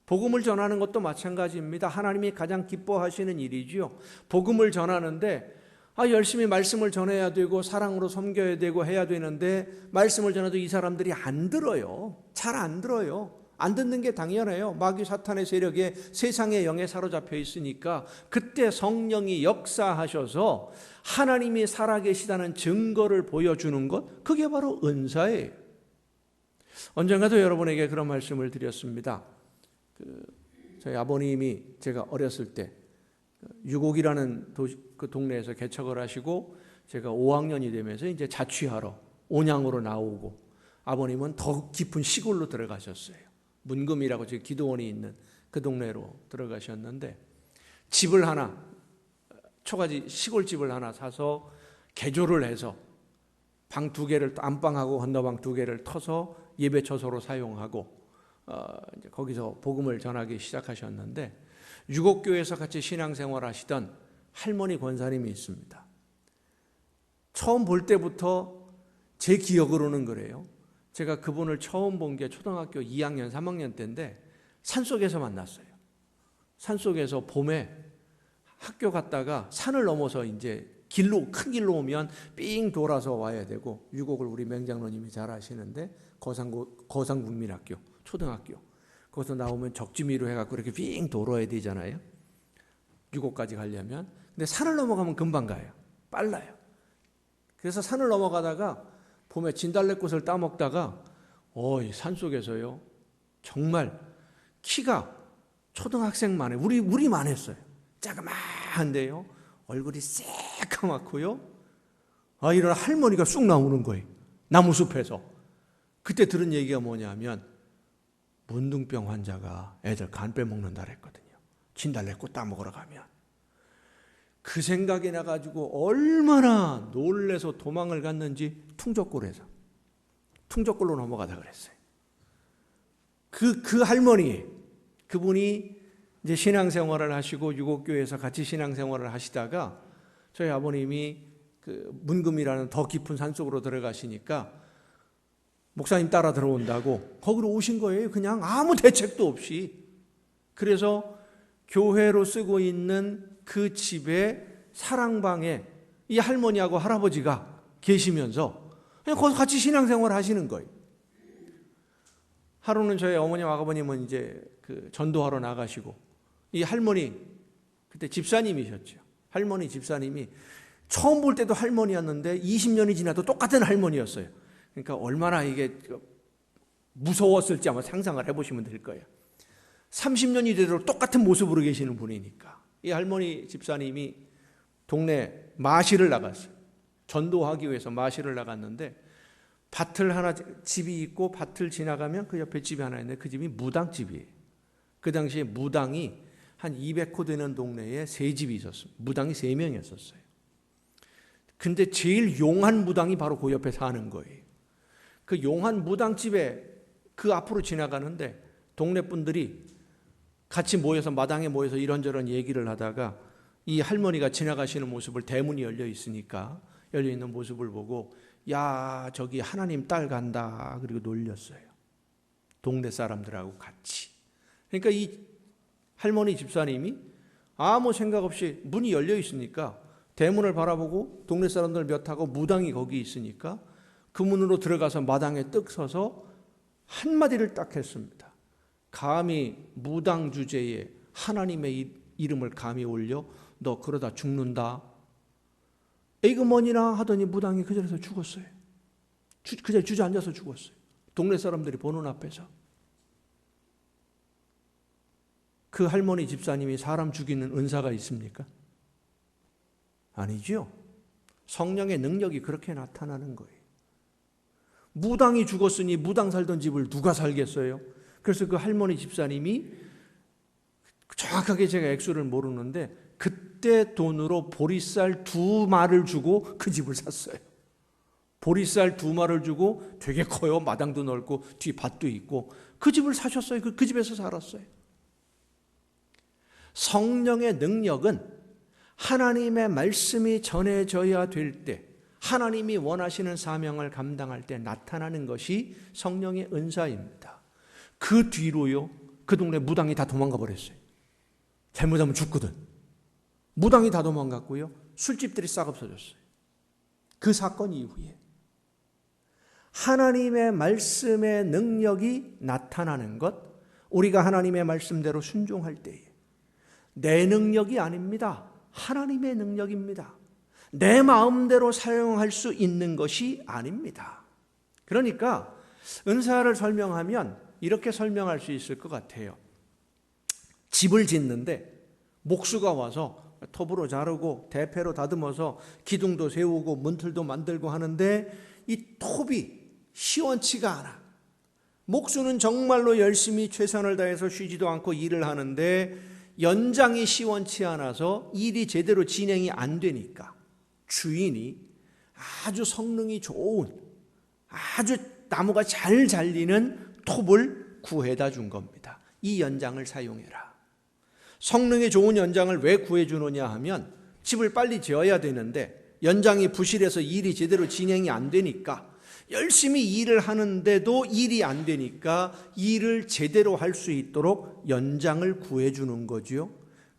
복음을 전하는 것도 마찬가지입니다. 하나님이 가장 기뻐하시는 일이지요. 복음을 전하는데 열심히 말씀을 전해야 되고 사랑으로 섬겨야 되고 해야 되는데, 말씀을 전해도 이 사람들이 안 들어요. 잘 안 들어요. 안 듣는 게 당연해요. 마귀 사탄의 세력에, 세상의 영에 사로잡혀 있으니까 그때 성령이 역사하셔서 하나님이 살아계시다는 증거를 보여주는 것, 그게 바로 은사예요. 언젠가도 여러분에게 그런 말씀을 드렸습니다. 저희 아버님이 제가 어렸을 때 유곡이라는 그 동네에서 개척을 하시고, 제가 5학년이 되면서 이제 자취하러 온양으로 나오고, 아버님은 더 깊은 시골로 들어가셨어요. 문금이라고 지금 기도원이 있는 그 동네로 들어가셨는데, 집을 하나, 초가지 시골집을 하나 사서 개조를 해서 방 2개를, 안방하고 건너방 2개를 터서 예배처소로 사용하고 이제 거기서 복음을 전하기 시작하셨는데, 유곡교회에서 같이 신앙생활 하시던 할머니 권사님이 있습니다. 처음 볼 때부터 제 기억으로는 그래요. 제가 그분을 처음 본 게 초등학교 2학년, 3학년 때인데 산속에서 만났어요. 산속에서 봄에 학교 갔다가 산을 넘어서 이제 큰 길로 오면 삥 돌아서 와야 되고, 유곡을 우리 맹장로님이 잘 아시는데 거상국민학교, 초등학교, 거기서 나오면 적지미로 해갖고 이렇게 삥 돌아야 되잖아요. 유곡까지 가려면. 근데 산을 넘어가면 금방 가요. 빨라요. 그래서 산을 넘어가다가 봄에 진달래꽃을 따먹다가 이 산속에서요, 정말 키가 초등학생만 해. 우리만 했어요. 자그마한데요, 얼굴이 새까맣고요, 이런 할머니가 쑥 나오는 거예요. 나무숲에서. 그때 들은 얘기가 뭐냐면, 문둥병 환자가 애들 간 빼먹는다 그랬거든요. 진달래꽃 따먹으러 가면. 그 생각이 나가지고 얼마나 놀래서 도망을 갔는지, 퉁적골로 넘어가다 그랬어요. 그 할머니, 그분이 이제 신앙생활을 하시고 유곡교회에서 같이 신앙생활을 하시다가 저희 아버님이 그 문금이라는 더 깊은 산속으로 들어가시니까 목사님 따라 들어온다고 거기로 오신 거예요. 그냥 아무 대책도 없이. 그래서 교회로 쓰고 있는 그 집의 사랑방에 이 할머니하고 할아버지가 계시면서 그냥 거기서 같이 신앙생활을 하시는 거예요. 하루는 저희 어머님, 아버님은 이제 그 전도하러 나가시고, 이 할머니, 그때 집사님이셨죠. 할머니 집사님이 처음 볼 때도 할머니였는데 20년이 지나도 똑같은 할머니였어요. 그러니까 얼마나 이게 무서웠을지 아마 상상을 해보시면 될 거예요. 30년이 되도록 똑같은 모습으로 계시는 분이니까. 이 할머니 집사님이 동네 마실을 나갔어요. 전도하기 위해서 마실을 나갔는데, 밭을 하나, 집이 있고 밭을 지나가면 그 옆에 집이 하나 있는데 그 집이 무당집이에요. 그 당시에 무당이 한 200호 되는 동네에 3집이 있었어요. 무당이 3명이었어요. 근데 제일 용한 무당이 바로 그 옆에 사는 거예요. 그 용한 무당집에 그 앞으로 지나가는데 동네 분들이 같이 모여서 마당에 모여서 이런저런 얘기를 하다가 이 할머니가 지나가시는 모습을, 대문이 열려 있으니까 열려 있는 모습을 보고 야 저기 하나님 딸 간다 그리고 놀렸어요. 동네 사람들하고 같이. 그러니까 이 할머니 집사님이 아무 생각 없이 문이 열려 있으니까 대문을 바라보고 동네 사람들 몇 하고 무당이 거기 있으니까 그 문으로 들어가서 마당에 뜩 서서 한마디를 딱 했습니다. 감히 무당 주제에 하나님의 이름을 감히 올려? 너 그러다 죽는다. 이거 뭐니나 하더니 무당이 그 자리에서 죽었어요. 그 자리에 주저앉아서 죽었어요. 동네 사람들이 보는 앞에서. 그 할머니 집사님이 사람 죽이는 은사가 있습니까? 아니죠. 성령의 능력이 그렇게 나타나는 거예요. 무당이 죽었으니 무당 살던 집을 누가 살겠어요? 그래서 그 할머니 집사님이 정확하게 제가 액수를 모르는데 그때 돈으로 보리쌀 2마를 주고 그 집을 샀어요. 보리쌀 2마를 주고 되게 커요. 마당도 넓고 뒤 밭도 있고 그 집을 사셨어요. 그 집에서 살았어요. 성령의 능력은 하나님의 말씀이 전해져야 될 때, 하나님이 원하시는 사명을 감당할 때 나타나는 것이 성령의 은사입니다. 그 뒤로요, 그 동네 무당이 다 도망가 버렸어요. 잘못하면 죽거든. 무당이 다 도망갔고요, 술집들이 싹 없어졌어요. 그 사건 이후에 하나님의 말씀의 능력이 나타나는 것, 우리가 하나님의 말씀대로 순종할 때에 내 능력이 아닙니다. 하나님의 능력입니다. 내 마음대로 사용할 수 있는 것이 아닙니다. 그러니까 은사를 설명하면 이렇게 설명할 수 있을 것 같아요. 집을 짓는데 목수가 와서 톱으로 자르고 대패로 다듬어서 기둥도 세우고 문틀도 만들고 하는데 이 톱이 시원치가 않아. 목수는 정말로 열심히 최선을 다해서 쉬지도 않고 일을 하는데 연장이 시원치 않아서 일이 제대로 진행이 안 되니까 주인이 아주 성능이 좋은, 아주 나무가 잘 잘리는 톱을 구해다 준 겁니다. 이 연장을 사용해라. 성능이 좋은 연장을 왜 구해주느냐 하면 집을 빨리 지어야 되는데 연장이 부실해서 일이 제대로 진행이 안 되니까, 열심히 일을 하는데도 일이 안 되니까 일을 제대로 할 수 있도록 연장을 구해주는 거죠.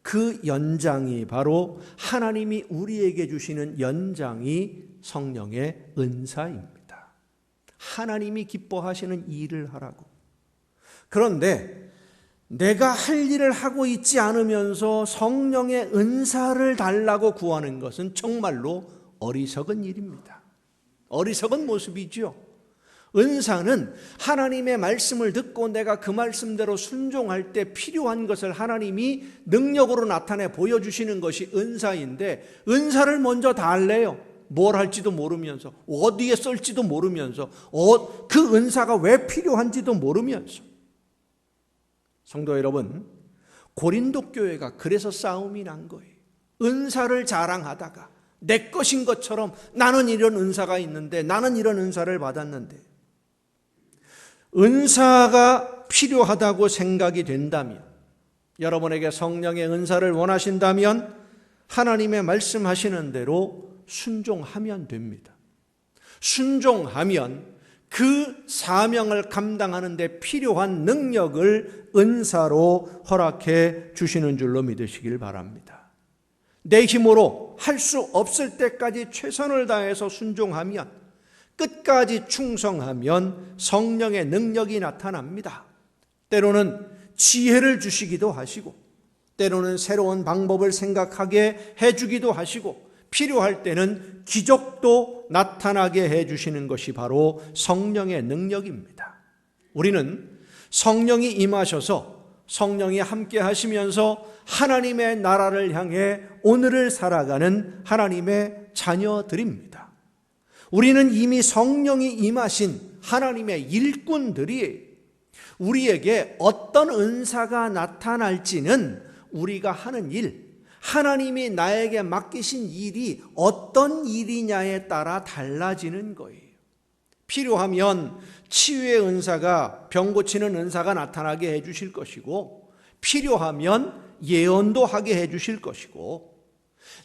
그 연장이 바로 하나님이 우리에게 주시는 연장이 성령의 은사입니다. 하나님이 기뻐하시는 일을 하라고. 그런데 내가 할 일을 하고 있지 않으면서 성령의 은사를 달라고 구하는 것은 정말로 어리석은 일입니다. 어리석은 모습이죠. 은사는 하나님의 말씀을 듣고 내가 그 말씀대로 순종할 때 필요한 것을 하나님이 능력으로 나타내 보여주시는 것이 은사인데, 은사를 먼저 달래요. 뭘 할지도 모르면서, 어디에 쓸지도 모르면서, 그 은사가 왜 필요한지도 모르면서. 성도 여러분, 고린도 교회가 그래서 싸움이 난 거예요. 은사를 자랑하다가 내 것인 것처럼 나는 이런 은사가 있는데, 나는 이런 은사를 받았는데, 은사가 필요하다고 생각이 된다면, 여러분에게 성령의 은사를 원하신다면 하나님의 말씀하시는 대로 순종하면 됩니다. 순종하면 그 사명을 감당하는 데 필요한 능력을 은사로 허락해 주시는 줄로 믿으시길 바랍니다. 내 힘으로 할 수 없을 때까지 최선을 다해서 순종하면, 끝까지 충성하면 성령의 능력이 나타납니다. 때로는 지혜를 주시기도 하시고, 때로는 새로운 방법을 생각하게 해주기도 하시고, 필요할 때는 기적도 나타나게 해주시는 것이 바로 성령의 능력입니다. 우리는 성령이 임하셔서 성령이 함께 하시면서 하나님의 나라를 향해 오늘을 살아가는 하나님의 자녀들입니다. 우리는 이미 성령이 임하신 하나님의 일꾼들이에요. 우리에게 어떤 은사가 나타날지는 우리가 하는 일, 하나님이 나에게 맡기신 일이 어떤 일이냐에 따라 달라지는 거예요. 필요하면 치유의 은사가, 병 고치는 은사가 나타나게 해주실 것이고, 필요하면 예언도 하게 해주실 것이고,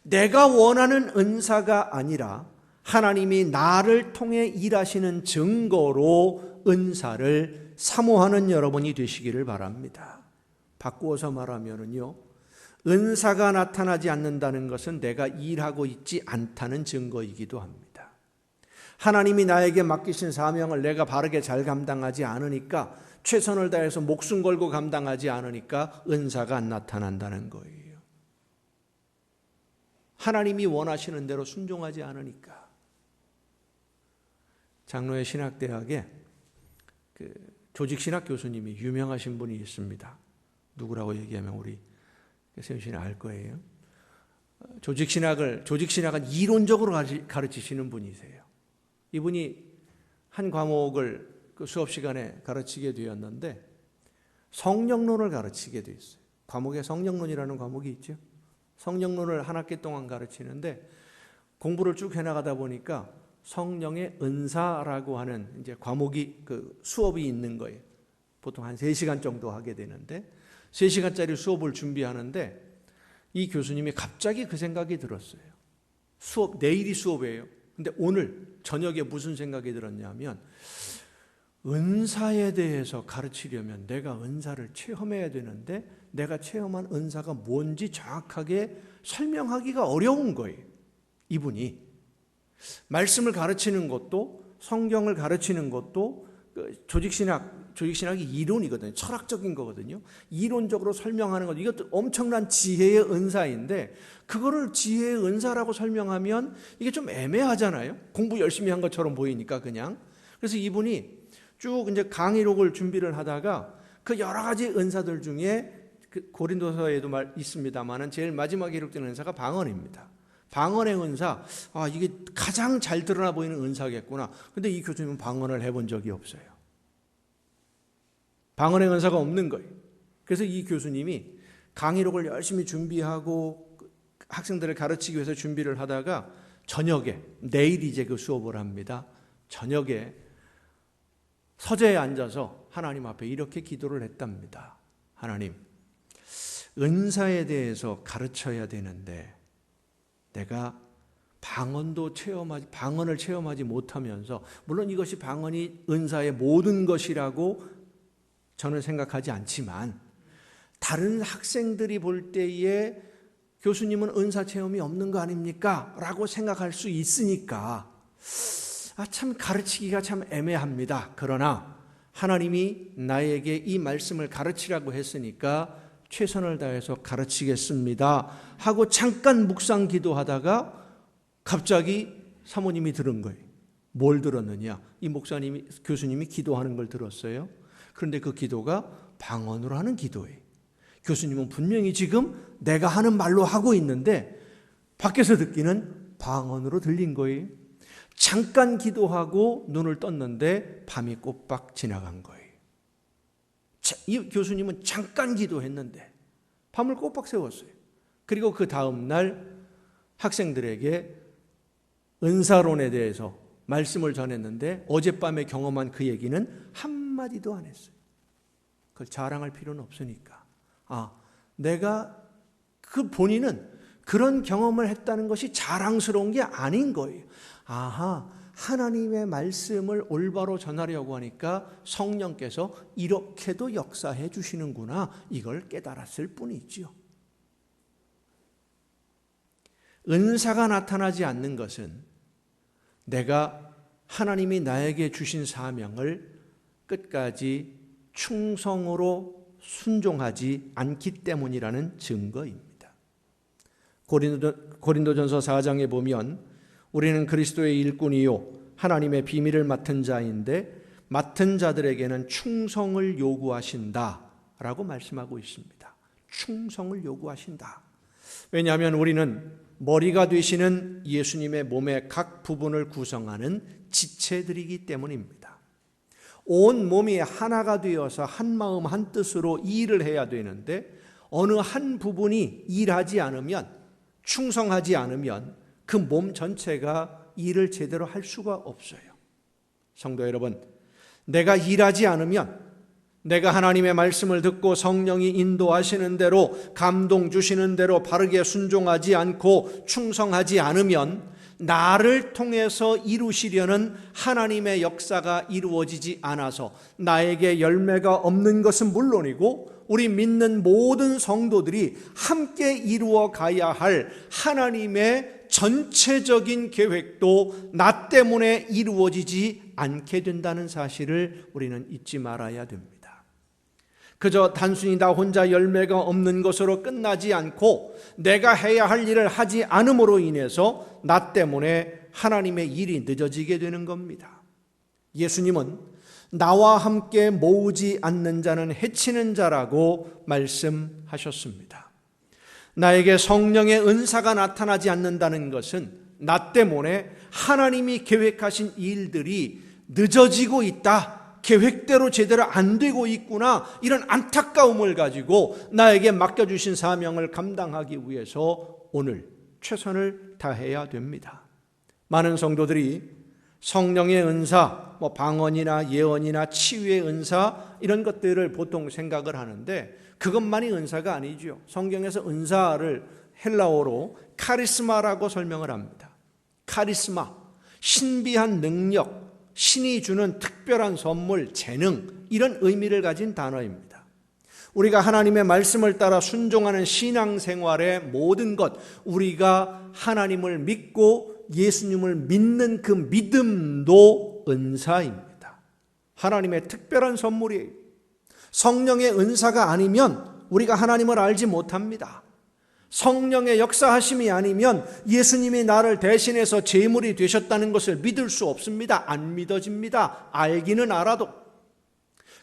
내가 원하는 은사가 아니라 하나님이 나를 통해 일하시는 증거로 은사를 사모하는 여러분이 되시기를 바랍니다. 바꾸어서 말하면요, 은사가 나타나지 않는다는 것은 내가 일하고 있지 않다는 증거이기도 합니다. 하나님이 나에게 맡기신 사명을 내가 바르게 잘 감당하지 않으니까, 최선을 다해서 목숨 걸고 감당하지 않으니까 은사가 안 나타난다는 거예요. 하나님이 원하시는 대로 순종하지 않으니까. 장로의 신학대학에 조직신학 교수님이 유명하신 분이 있습니다. 누구라고 얘기하면 우리 세훈 알 거예요. 조직신학은 이론적으로 가르치시는 분이세요. 이분이 한 과목을 그 수업 시간에 가르치게 되었는데 성령론을 가르치게 되었어요. 과목에 성령론이라는 과목이 있죠. 성령론을 한 학기 동안 가르치는데 공부를 쭉 해나가다 보니까 성령의 은사라고 하는 이제 과목이 그 수업이 있는 거예요. 보통 한 3시간 정도 하게 되는데 3시간짜리 수업을 준비하는데 이 교수님이 갑자기 그 생각이 들었어요. 내일이 수업이에요. 근데 오늘 저녁에 무슨 생각이 들었냐면, 은사에 대해서 가르치려면 내가 은사를 체험해야 되는데 내가 체험한 은사가 뭔지 정확하게 설명하기가 어려운 거예요. 이분이 말씀을 가르치는 것도, 성경을 가르치는 것도 조직신학이 이론이거든요. 철학적인 거거든요. 이론적으로 설명하는 것, 이것도 엄청난 지혜의 은사인데 그거를 지혜의 은사라고 설명하면 이게 좀 애매하잖아요. 공부 열심히 한 것처럼 보이니까 그냥. 그래서 이분이 쭉 이제 강의록을 준비를 하다가 그 여러 가지 은사들 중에 그 고린도서에도 있습니다만은 제일 마지막에 기록된 은사가 방언입니다. 방언의 은사, 이게 가장 잘 드러나 보이는 은사겠구나. 근데 이 교수님은 방언을 해본 적이 없어요. 방언의 은사가 없는 거예요. 그래서 이 교수님이 강의록을 열심히 준비하고 학생들을 가르치기 위해서 준비를 하다가 저녁에, 내일 이제 그 수업을 합니다. 저녁에 서재에 앉아서 하나님 앞에 이렇게 기도를 했답니다. 하나님, 은사에 대해서 가르쳐야 되는데 내가 방언을 체험하지 못하면서, 물론 이것이 방언이 은사의 모든 것이라고 저는 생각하지 않지만 다른 학생들이 볼 때에 교수님은 은사 체험이 없는 거 아닙니까? 라고 생각할 수 있으니까 참 가르치기가 참 애매합니다. 그러나 하나님이 나에게 이 말씀을 가르치라고 했으니까 최선을 다해서 가르치겠습니다 하고 잠깐 묵상 기도하다가 갑자기 사모님이 들은 거예요. 뭘 들었느냐? 이 교수님이 기도하는 걸 들었어요. 그런데 그 기도가 방언으로 하는 기도예요. 교수님은 분명히 지금 내가 하는 말로 하고 있는데 밖에서 듣기는 방언으로 들린 거예요. 잠깐 기도하고 눈을 떴는데 밤이 꼬박 지나간 거예요. 이 교수님은 잠깐 기도했는데 밤을 꼬박 새웠어요. 그리고 그 다음 날 학생들에게 은사론에 대해서 말씀을 전했는데 어젯밤에 경험한 그 얘기는 한마디도 안 했어요. 그걸 자랑할 필요는 없으니까. 내가 본인은 그런 경험을 했다는 것이 자랑스러운 게 아닌 거예요. 하나님의 말씀을 올바로 전하려고 하니까 성령께서 이렇게도 역사해 주시는구나, 이걸 깨달았을 뿐이지요. 은사가 나타나지 않는 것은 내가 하나님이 나에게 주신 사명을 끝까지 충성으로 순종하지 않기 때문이라는 증거입니다. 고린도전서 4장에 보면 우리는 그리스도의 일꾼이요 하나님의 비밀을 맡은 자인데 맡은 자들에게는 충성을 요구하신다라고 말씀하고 있습니다. 충성을 요구하신다. 왜냐하면 우리는 머리가 되시는 예수님의 몸의 각 부분을 구성하는 지체들이기 때문입니다. 온 몸이 하나가 되어서 한 마음 한 뜻으로 일을 해야 되는데 어느 한 부분이 일하지 않으면, 충성하지 않으면 그 몸 전체가 일을 제대로 할 수가 없어요. 성도 여러분, 내가 일하지 않으면, 내가 하나님의 말씀을 듣고 성령이 인도하시는 대로, 감동 주시는 대로 바르게 순종하지 않고 충성하지 않으면 나를 통해서 이루시려는 하나님의 역사가 이루어지지 않아서 나에게 열매가 없는 것은 물론이고, 우리 믿는 모든 성도들이 함께 이루어 가야 할 하나님의 전체적인 계획도 나 때문에 이루어지지 않게 된다는 사실을 우리는 잊지 말아야 됩니다. 그저 단순히 나 혼자 열매가 없는 것으로 끝나지 않고 내가 해야 할 일을 하지 않음으로 인해서 나 때문에 하나님의 일이 늦어지게 되는 겁니다. 예수님은 나와 함께 모으지 않는 자는 해치는 자라고 말씀하셨습니다. 나에게 성령의 은사가 나타나지 않는다는 것은 나 때문에 하나님이 계획하신 일들이 늦어지고 있다, 계획대로 제대로 안 되고 있구나, 이런 안타까움을 가지고 나에게 맡겨주신 사명을 감당하기 위해서 오늘 최선을 다해야 됩니다. 많은 성도들이 성령의 은사, 방언이나 예언이나 치유의 은사, 이런 것들을 보통 생각을 하는데 그것만이 은사가 아니죠. 성경에서 은사를 헬라어로 카리스마라고 설명을 합니다. 카리스마, 신비한 능력, 신이 주는 특별한 선물, 재능, 이런 의미를 가진 단어입니다. 우리가 하나님의 말씀을 따라 순종하는 신앙생활의 모든 것, 우리가 하나님을 믿고 예수님을 믿는 그 믿음도 은사입니다. 하나님의 특별한 선물이에요. 성령의 은사가 아니면 우리가 하나님을 알지 못합니다. 성령의 역사하심이 아니면 예수님이 나를 대신해서 제물이 되셨다는 것을 믿을 수 없습니다. 안 믿어집니다. 알기는 알아도.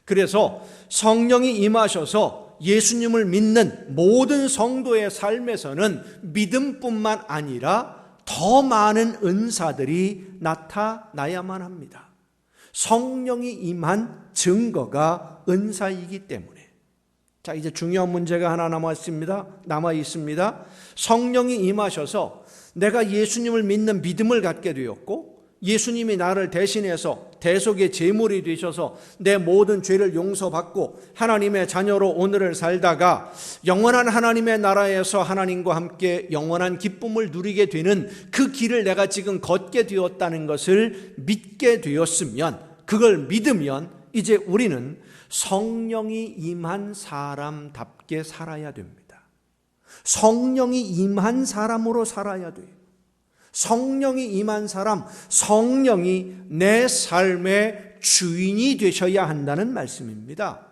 그래서 성령이 임하셔서 예수님을 믿는 모든 성도의 삶에서는 믿음뿐만 아니라 더 많은 은사들이 나타나야만 합니다. 성령이 임한 증거가 은사이기 때문에. 자, 이제 중요한 문제가 하나 남아 있습니다. 성령이 임하셔서 내가 예수님을 믿는 믿음을 갖게 되었고, 예수님이 나를 대신해서 대속의 제물이 되셔서 내 모든 죄를 용서받고 하나님의 자녀로 오늘을 살다가 영원한 하나님의 나라에서 하나님과 함께 영원한 기쁨을 누리게 되는 그 길을 내가 지금 걷게 되었다는 것을 믿게 되었으면, 그걸 믿으면 이제 우리는 성령이 임한 사람답게 살아야 됩니다. 성령이 임한 사람으로 살아야 돼요. 성령이 임한 사람, 성령이 내 삶의 주인이 되셔야 한다는 말씀입니다.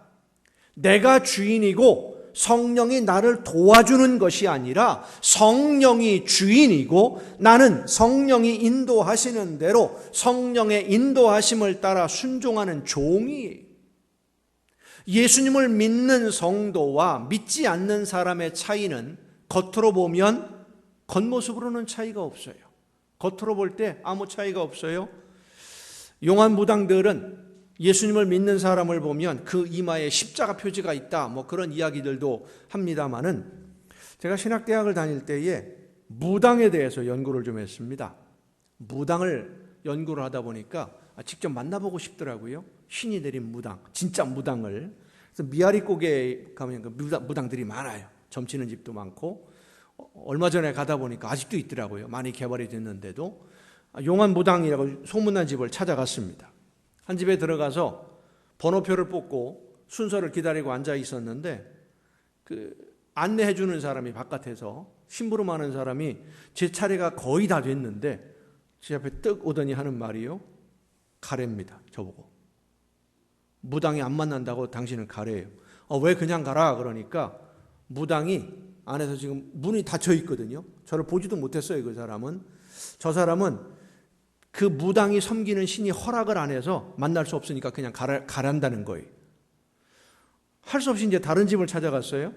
내가 주인이고 성령이 나를 도와주는 것이 아니라 성령이 주인이고 나는 성령이 인도하시는 대로 성령의 인도하심을 따라 순종하는 종이에요. 예수님을 믿는 성도와 믿지 않는 사람의 차이는 겉으로 보면 겉모습으로는 차이가 없어요. 겉으로 볼 때 아무 차이가 없어요. 용한 무당들은 예수님을 믿는 사람을 보면 그 이마에 십자가 표지가 있다, 그런 이야기들도 합니다마는, 제가 신학대학을 다닐 때에 무당에 대해서 연구를 좀 했습니다. 무당을 연구를 하다 보니까 직접 만나보고 싶더라고요. 신이 내린 무당, 진짜 무당을. 그래서 미아리고개에 가면 그 무당들이 많아요. 점치는 집도 많고. 얼마 전에 가다 보니까 아직도 있더라고요. 많이 개발이 됐는데도. 용한 무당이라고 소문난 집을 찾아갔습니다. 한 집에 들어가서 번호표를 뽑고 순서를 기다리고 앉아 있었는데, 그 안내해 주는 사람이 바깥에서 심부름하는 사람이 제 차례가 거의 다 됐는데 제 앞에 떡 오더니 하는 말이요, 가래입니다. 저보고. 무당이 안 만난다고 당신은 가래예요. 왜 그냥 가라 그러니까, 무당이 안에서 지금 문이 닫혀 있거든요. 저를 보지도 못했어요. 그 사람은. 저 사람은 그 무당이 섬기는 신이 허락을 안 해서 만날 수 없으니까 그냥 가란다는 거예요. 할 수 없이 이제 다른 집을 찾아갔어요.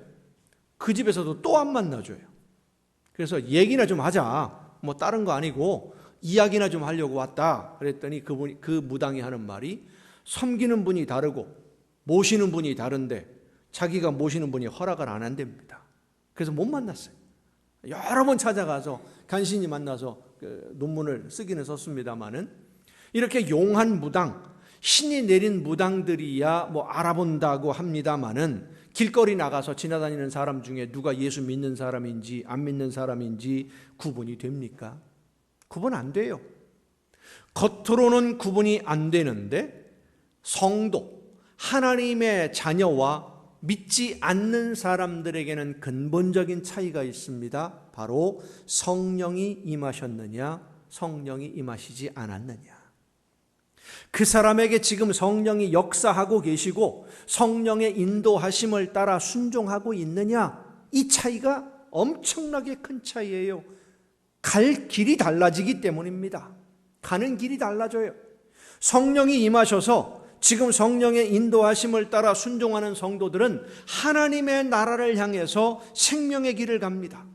그 집에서도 또 안 만나줘요. 그래서 얘기나 좀 하자. 다른 거 아니고 이야기나 좀 하려고 왔다. 그랬더니 그 무당이 하는 말이, 섬기는 분이 다르고 모시는 분이 다른데 자기가 모시는 분이 허락을 안 한답니다. 그래서 못 만났어요. 여러 번 찾아가서 간신히 만나서 논문을 쓰기는 썼습니다마는, 이렇게 용한 무당, 신이 내린 무당들이야 알아본다고 합니다마는 길거리 나가서 지나다니는 사람 중에 누가 예수 믿는 사람인지 안 믿는 사람인지 구분이 됩니까? 구분 안 돼요. 겉으로는 구분이 안 되는데 성도, 하나님의 자녀와 믿지 않는 사람들에게는 근본적인 차이가 있습니다. 바로 성령이 임하셨느냐, 성령이 임하시지 않았느냐. 그 사람에게 지금 성령이 역사하고 계시고 성령의 인도하심을 따라 순종하고 있느냐, 이 차이가 엄청나게 큰 차이예요. 갈 길이 달라지기 때문입니다. 가는 길이 달라져요. 성령이 임하셔서 지금 성령의 인도하심을 따라 순종하는 성도들은 하나님의 나라를 향해서 생명의 길을 갑니다.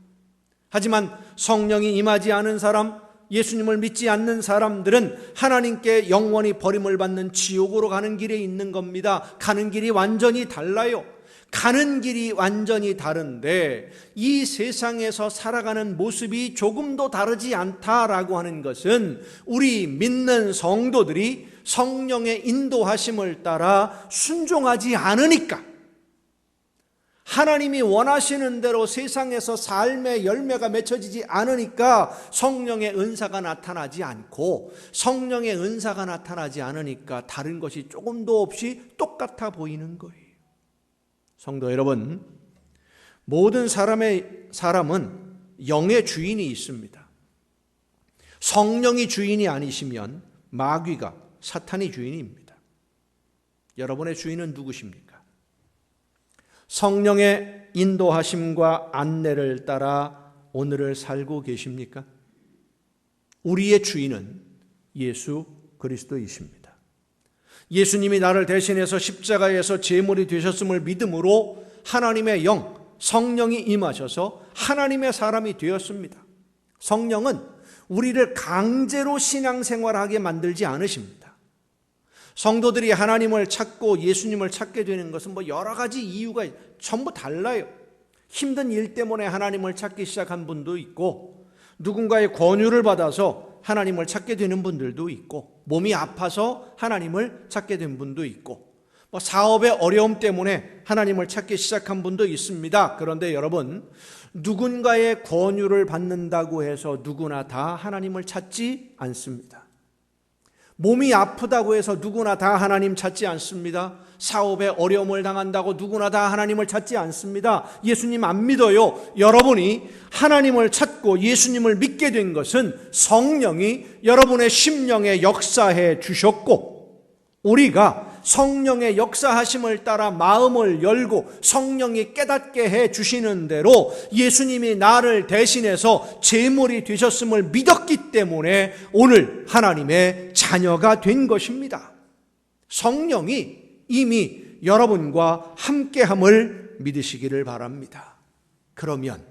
하지만 성령이 임하지 않은 사람, 예수님을 믿지 않는 사람들은 하나님께 영원히 버림을 받는 지옥으로 가는 길에 있는 겁니다. 가는 길이 완전히 달라요. 가는 길이 완전히 다른데 이 세상에서 살아가는 모습이 조금도 다르지 않다라고 하는 것은 우리 믿는 성도들이 성령의 인도하심을 따라 순종하지 않으니까, 하나님이 원하시는 대로 세상에서 삶의 열매가 맺혀지지 않으니까 성령의 은사가 나타나지 않고, 성령의 은사가 나타나지 않으니까 다른 것이 조금도 없이 똑같아 보이는 거예요. 성도 여러분, 모든 사람은 영의 주인이 있습니다. 성령이 주인이 아니시면 마귀가, 사탄이 주인입니다. 여러분의 주인은 누구십니까? 성령의 인도하심과 안내를 따라 오늘을 살고 계십니까? 우리의 주인은 예수 그리스도이십니다. 예수님이 나를 대신해서 십자가에서 제물이 되셨음을 믿음으로 하나님의 영, 성령이 임하셔서 하나님의 사람이 되었습니다. 성령은 우리를 강제로 신앙생활하게 만들지 않으십니다. 성도들이 하나님을 찾고 예수님을 찾게 되는 것은 여러 가지 이유가 전부 달라요. 힘든 일 때문에 하나님을 찾기 시작한 분도 있고, 누군가의 권유를 받아서 하나님을 찾게 되는 분들도 있고, 몸이 아파서 하나님을 찾게 된 분도 있고, 사업의 어려움 때문에 하나님을 찾기 시작한 분도 있습니다. 그런데 여러분, 누군가의 권유를 받는다고 해서 누구나 다 하나님을 찾지 않습니다. 몸이 아프다고 해서 누구나 다 하나님 찾지 않습니다. 사업에 어려움을 당한다고 누구나 다 하나님을 찾지 않습니다. 예수님 안 믿어요. 여러분이 하나님을 찾고 예수님을 믿게 된 것은 성령이 여러분의 심령에 역사해 주셨고, 우리가 성령의 역사하심을 따라 마음을 열고 성령이 깨닫게 해 주시는 대로 예수님이 나를 대신해서 제물이 되셨음을 믿었기 때문에 오늘 하나님의 자녀가 된 것입니다. 성령이 이미 여러분과 함께함을 믿으시기를 바랍니다. 그러면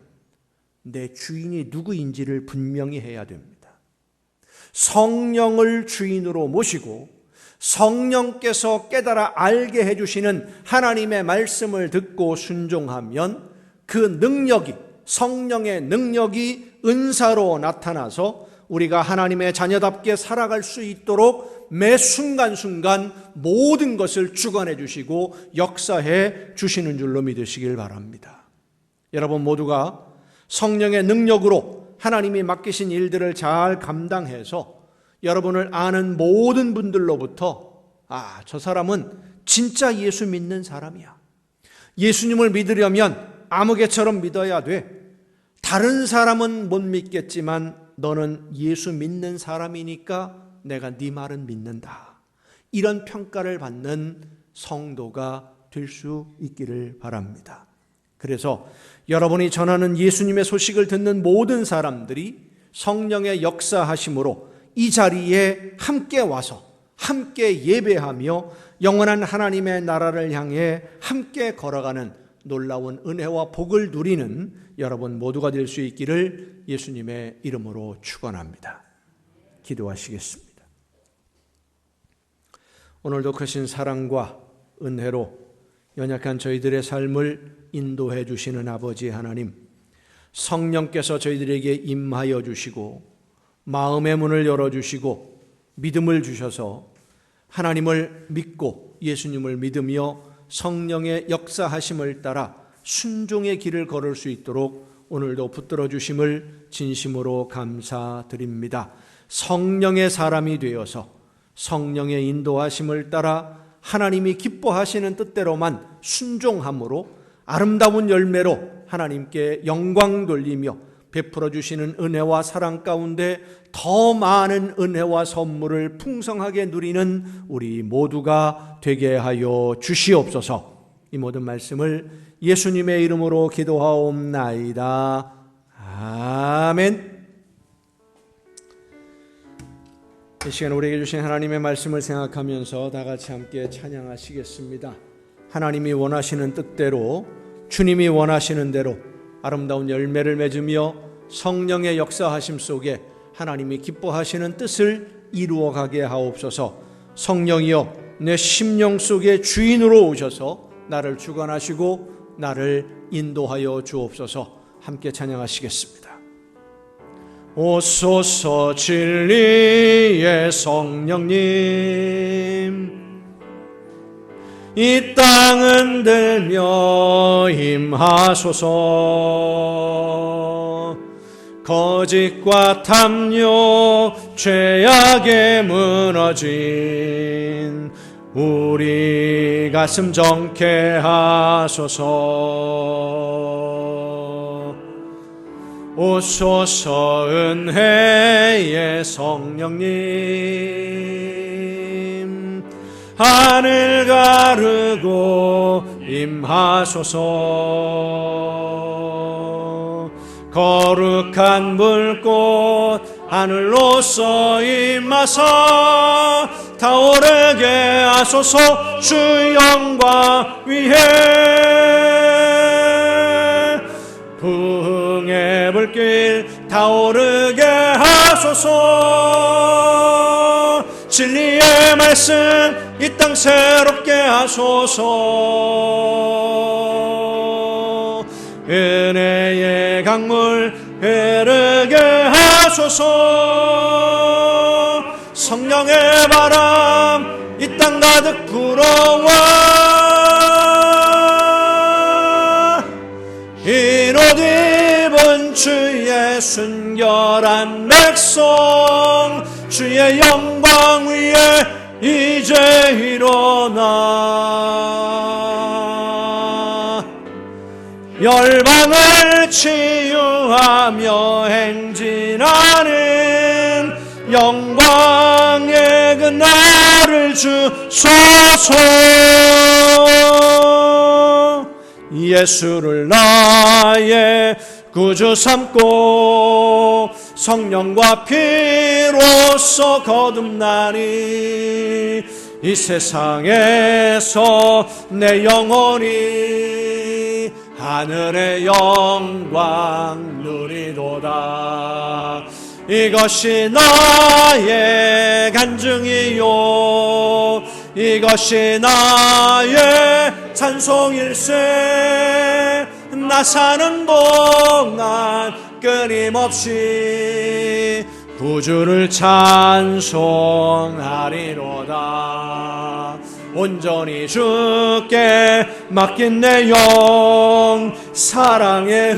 내 주인이 누구인지를 분명히 해야 됩니다. 성령을 주인으로 모시고 성령께서 깨달아 알게 해주시는 하나님의 말씀을 듣고 순종하면 그 능력이, 성령의 능력이 은사로 나타나서 우리가 하나님의 자녀답게 살아갈 수 있도록 매 순간순간 모든 것을 주관해 주시고 역사해 주시는 줄로 믿으시길 바랍니다. 여러분 모두가 성령의 능력으로 하나님이 맡기신 일들을 잘 감당해서 여러분을 아는 모든 분들로부터 저 사람은 진짜 예수 믿는 사람이야. 예수님을 믿으려면 아무개처럼 믿어야 돼. 다른 사람은 못 믿겠지만 너는 예수 믿는 사람이니까 내가 네 말은 믿는다. 이런 평가를 받는 성도가 될 수 있기를 바랍니다. 그래서 여러분이 전하는 예수님의 소식을 듣는 모든 사람들이 성령의 역사하심으로 이 자리에 함께 와서 함께 예배하며 영원한 하나님의 나라를 향해 함께 걸어가는 놀라운 은혜와 복을 누리는 여러분 모두가 될 수 있기를 예수님의 이름으로 축원합니다. 기도하시겠습니다. 오늘도 크신 사랑과 은혜로 연약한 저희들의 삶을 인도해 주시는 아버지 하나님, 성령께서 저희들에게 임하여 주시고 마음의 문을 열어주시고 믿음을 주셔서 하나님을 믿고 예수님을 믿으며 성령의 역사하심을 따라 순종의 길을 걸을 수 있도록 오늘도 붙들어 주심을 진심으로 감사드립니다. 성령의 사람이 되어서 성령의 인도하심을 따라 하나님이 기뻐하시는 뜻대로만 순종함으로 아름다운 열매로 하나님께 영광 돌리며 베풀어 주시는 은혜와 사랑 가운데 더 많은 은혜와 선물을 풍성하게 누리는 우리 모두가 되게 하여 주시옵소서. 이 모든 말씀을 예수님의 이름으로 기도하옵나이다. 아멘. 이 시간 우리에게 주신 하나님의 말씀을 생각하면서 다 같이 함께 찬양하시겠습니다. 하나님이 원하시는 뜻대로, 주님이 원하시는 대로 아름다운 열매를 맺으며 성령의 역사하심 속에 하나님이 기뻐하시는 뜻을 이루어가게 하옵소서. 성령이여 내 심령 속에 주인으로 오셔서 나를 주관하시고 나를 인도하여 주옵소서. 함께 찬양하시겠습니다. 오소서 진리의 성령님, 이 땅은 들며 임하소서. 거짓과 탐욕 죄악에 무너진 우리 가슴 정케 하소서. 오소서 은혜의 성령님, 하늘 가르고 임하소서. 거룩한 불꽃 하늘로서 임하사 타오르게 하소서. 주 영광 위에 부흥의 불길 타오르게 하소서. 진리의 말씀 이 땅 새롭게 하소서. 은혜의 강물 흐르게 하소서. 성령의 바람 이 땅 가득 불어와 흰옷 입은 주의 순결한 백성, 주의 영광 위에 이제 일어나 열방을 치유하며 행진하는 영광의 그날을 주소서. 예수를 나의 구주 삼고 성령과 피로써 거듭나니 이 세상에서 내 영혼이 하늘의 영광 누리도다. 이것이 나의 간증이요, 이것이 나의 찬송일세. 나 사는 동안 끊임없이 구주를 찬송하리로다. 온전히 주께 맡긴 내 영, 사랑의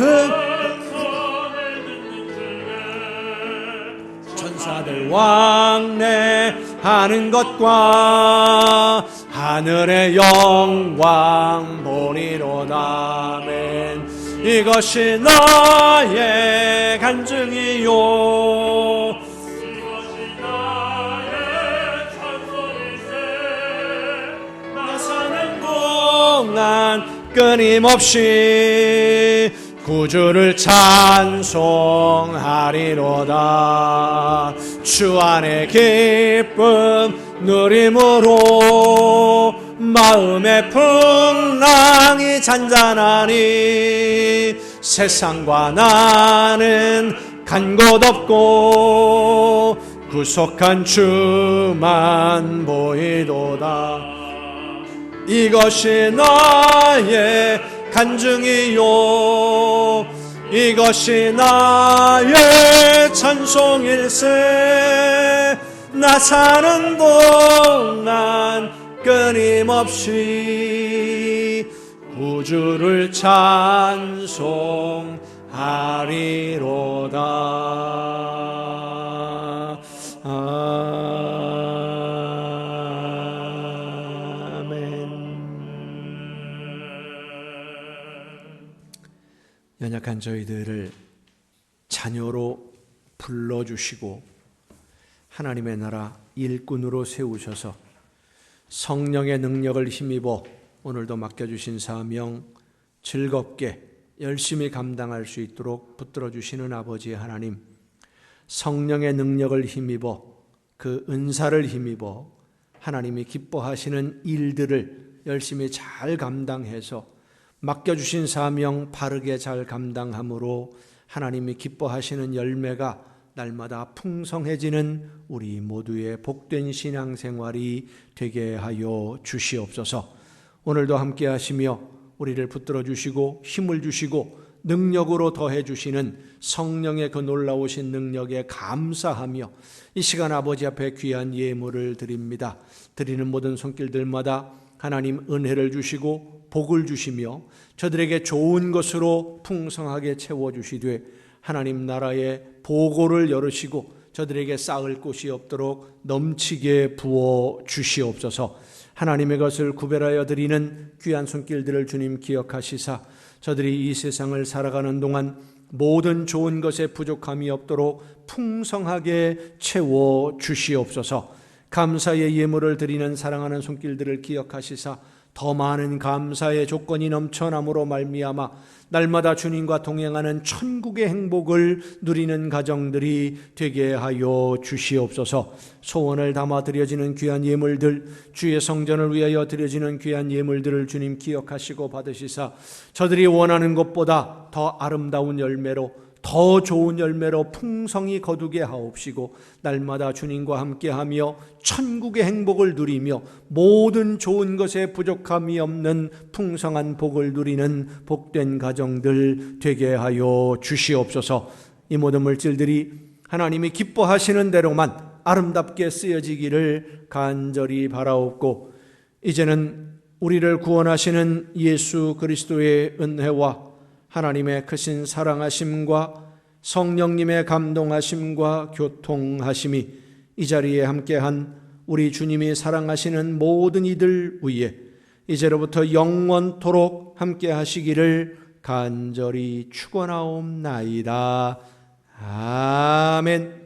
천사들 왕래하는 것과 하늘의 영광 보리로다. 아멘. 이것이 나의 간증이요, 이것이 나의 찬송일세. 나 사는 동안 끊임없이 구주를 찬송하리로다. 주 안의 기쁨 누림으로 마음의 풍랑이 잔잔하니 세상과 나는 간 곳 없고 구속한 주만 보이도다. 이것이 나의 간증이요, 이것이 나의 찬송일세. 나 사는 동안 끊임없이 구주를 찬송하리로다. 연약한 저희들을 자녀로 불러주시고 하나님의 나라 일꾼으로 세우셔서 성령의 능력을 힘입어 오늘도 맡겨주신 사명 즐겁게 열심히 감당할 수 있도록 붙들어주시는 아버지 하나님, 성령의 능력을 힘입어 그 은사를 힘입어 하나님이 기뻐하시는 일들을 열심히 잘 감당해서 맡겨주신 사명 바르게 잘 감당함으로 하나님이 기뻐하시는 열매가 날마다 풍성해지는 우리 모두의 복된 신앙생활이 되게 하여 주시옵소서. 오늘도 함께 하시며 우리를 붙들어 주시고 힘을 주시고 능력으로 더해 주시는 성령의 그 놀라우신 능력에 감사하며 이 시간 아버지 앞에 귀한 예물을 드립니다. 드리는 모든 손길들마다 하나님 은혜를 주시고 복을 주시며 저들에게 좋은 것으로 풍성하게 채워주시되 하나님 나라의 보고를 열으시고 저들에게 쌓을 곳이 없도록 넘치게 부어 주시옵소서. 하나님의 것을 구별하여 드리는 귀한 손길들을 주님 기억하시사 저들이 이 세상을 살아가는 동안 모든 좋은 것에 부족함이 없도록 풍성하게 채워 주시옵소서. 감사의 예물을 드리는 사랑하는 손길들을 기억하시사 더 많은 감사의 조건이 넘쳐남으로 말미암아 날마다 주님과 동행하는 천국의 행복을 누리는 가정들이 되게 하여 주시옵소서. 소원을 담아 드려지는 귀한 예물들, 주의 성전을 위하여 드려지는 귀한 예물들을 주님 기억하시고 받으시사 저들이 원하는 것보다 더 아름다운 열매로 더 좋은 열매로 풍성히 거두게 하옵시고 날마다 주님과 함께하며 천국의 행복을 누리며 모든 좋은 것에 부족함이 없는 풍성한 복을 누리는 복된 가정들 되게 하여 주시옵소서. 이 모든 물질들이 하나님이 기뻐하시는 대로만 아름답게 쓰여지기를 간절히 바라옵고 이제는 우리를 구원하시는 예수 그리스도의 은혜와 하나님의 크신 사랑하심과 성령님의 감동하심과 교통하심이 이 자리에 함께한 우리 주님이 사랑하시는 모든 이들 위에 이제로부터 영원토록 함께하시기를 간절히 축원하옵나이다. 아멘.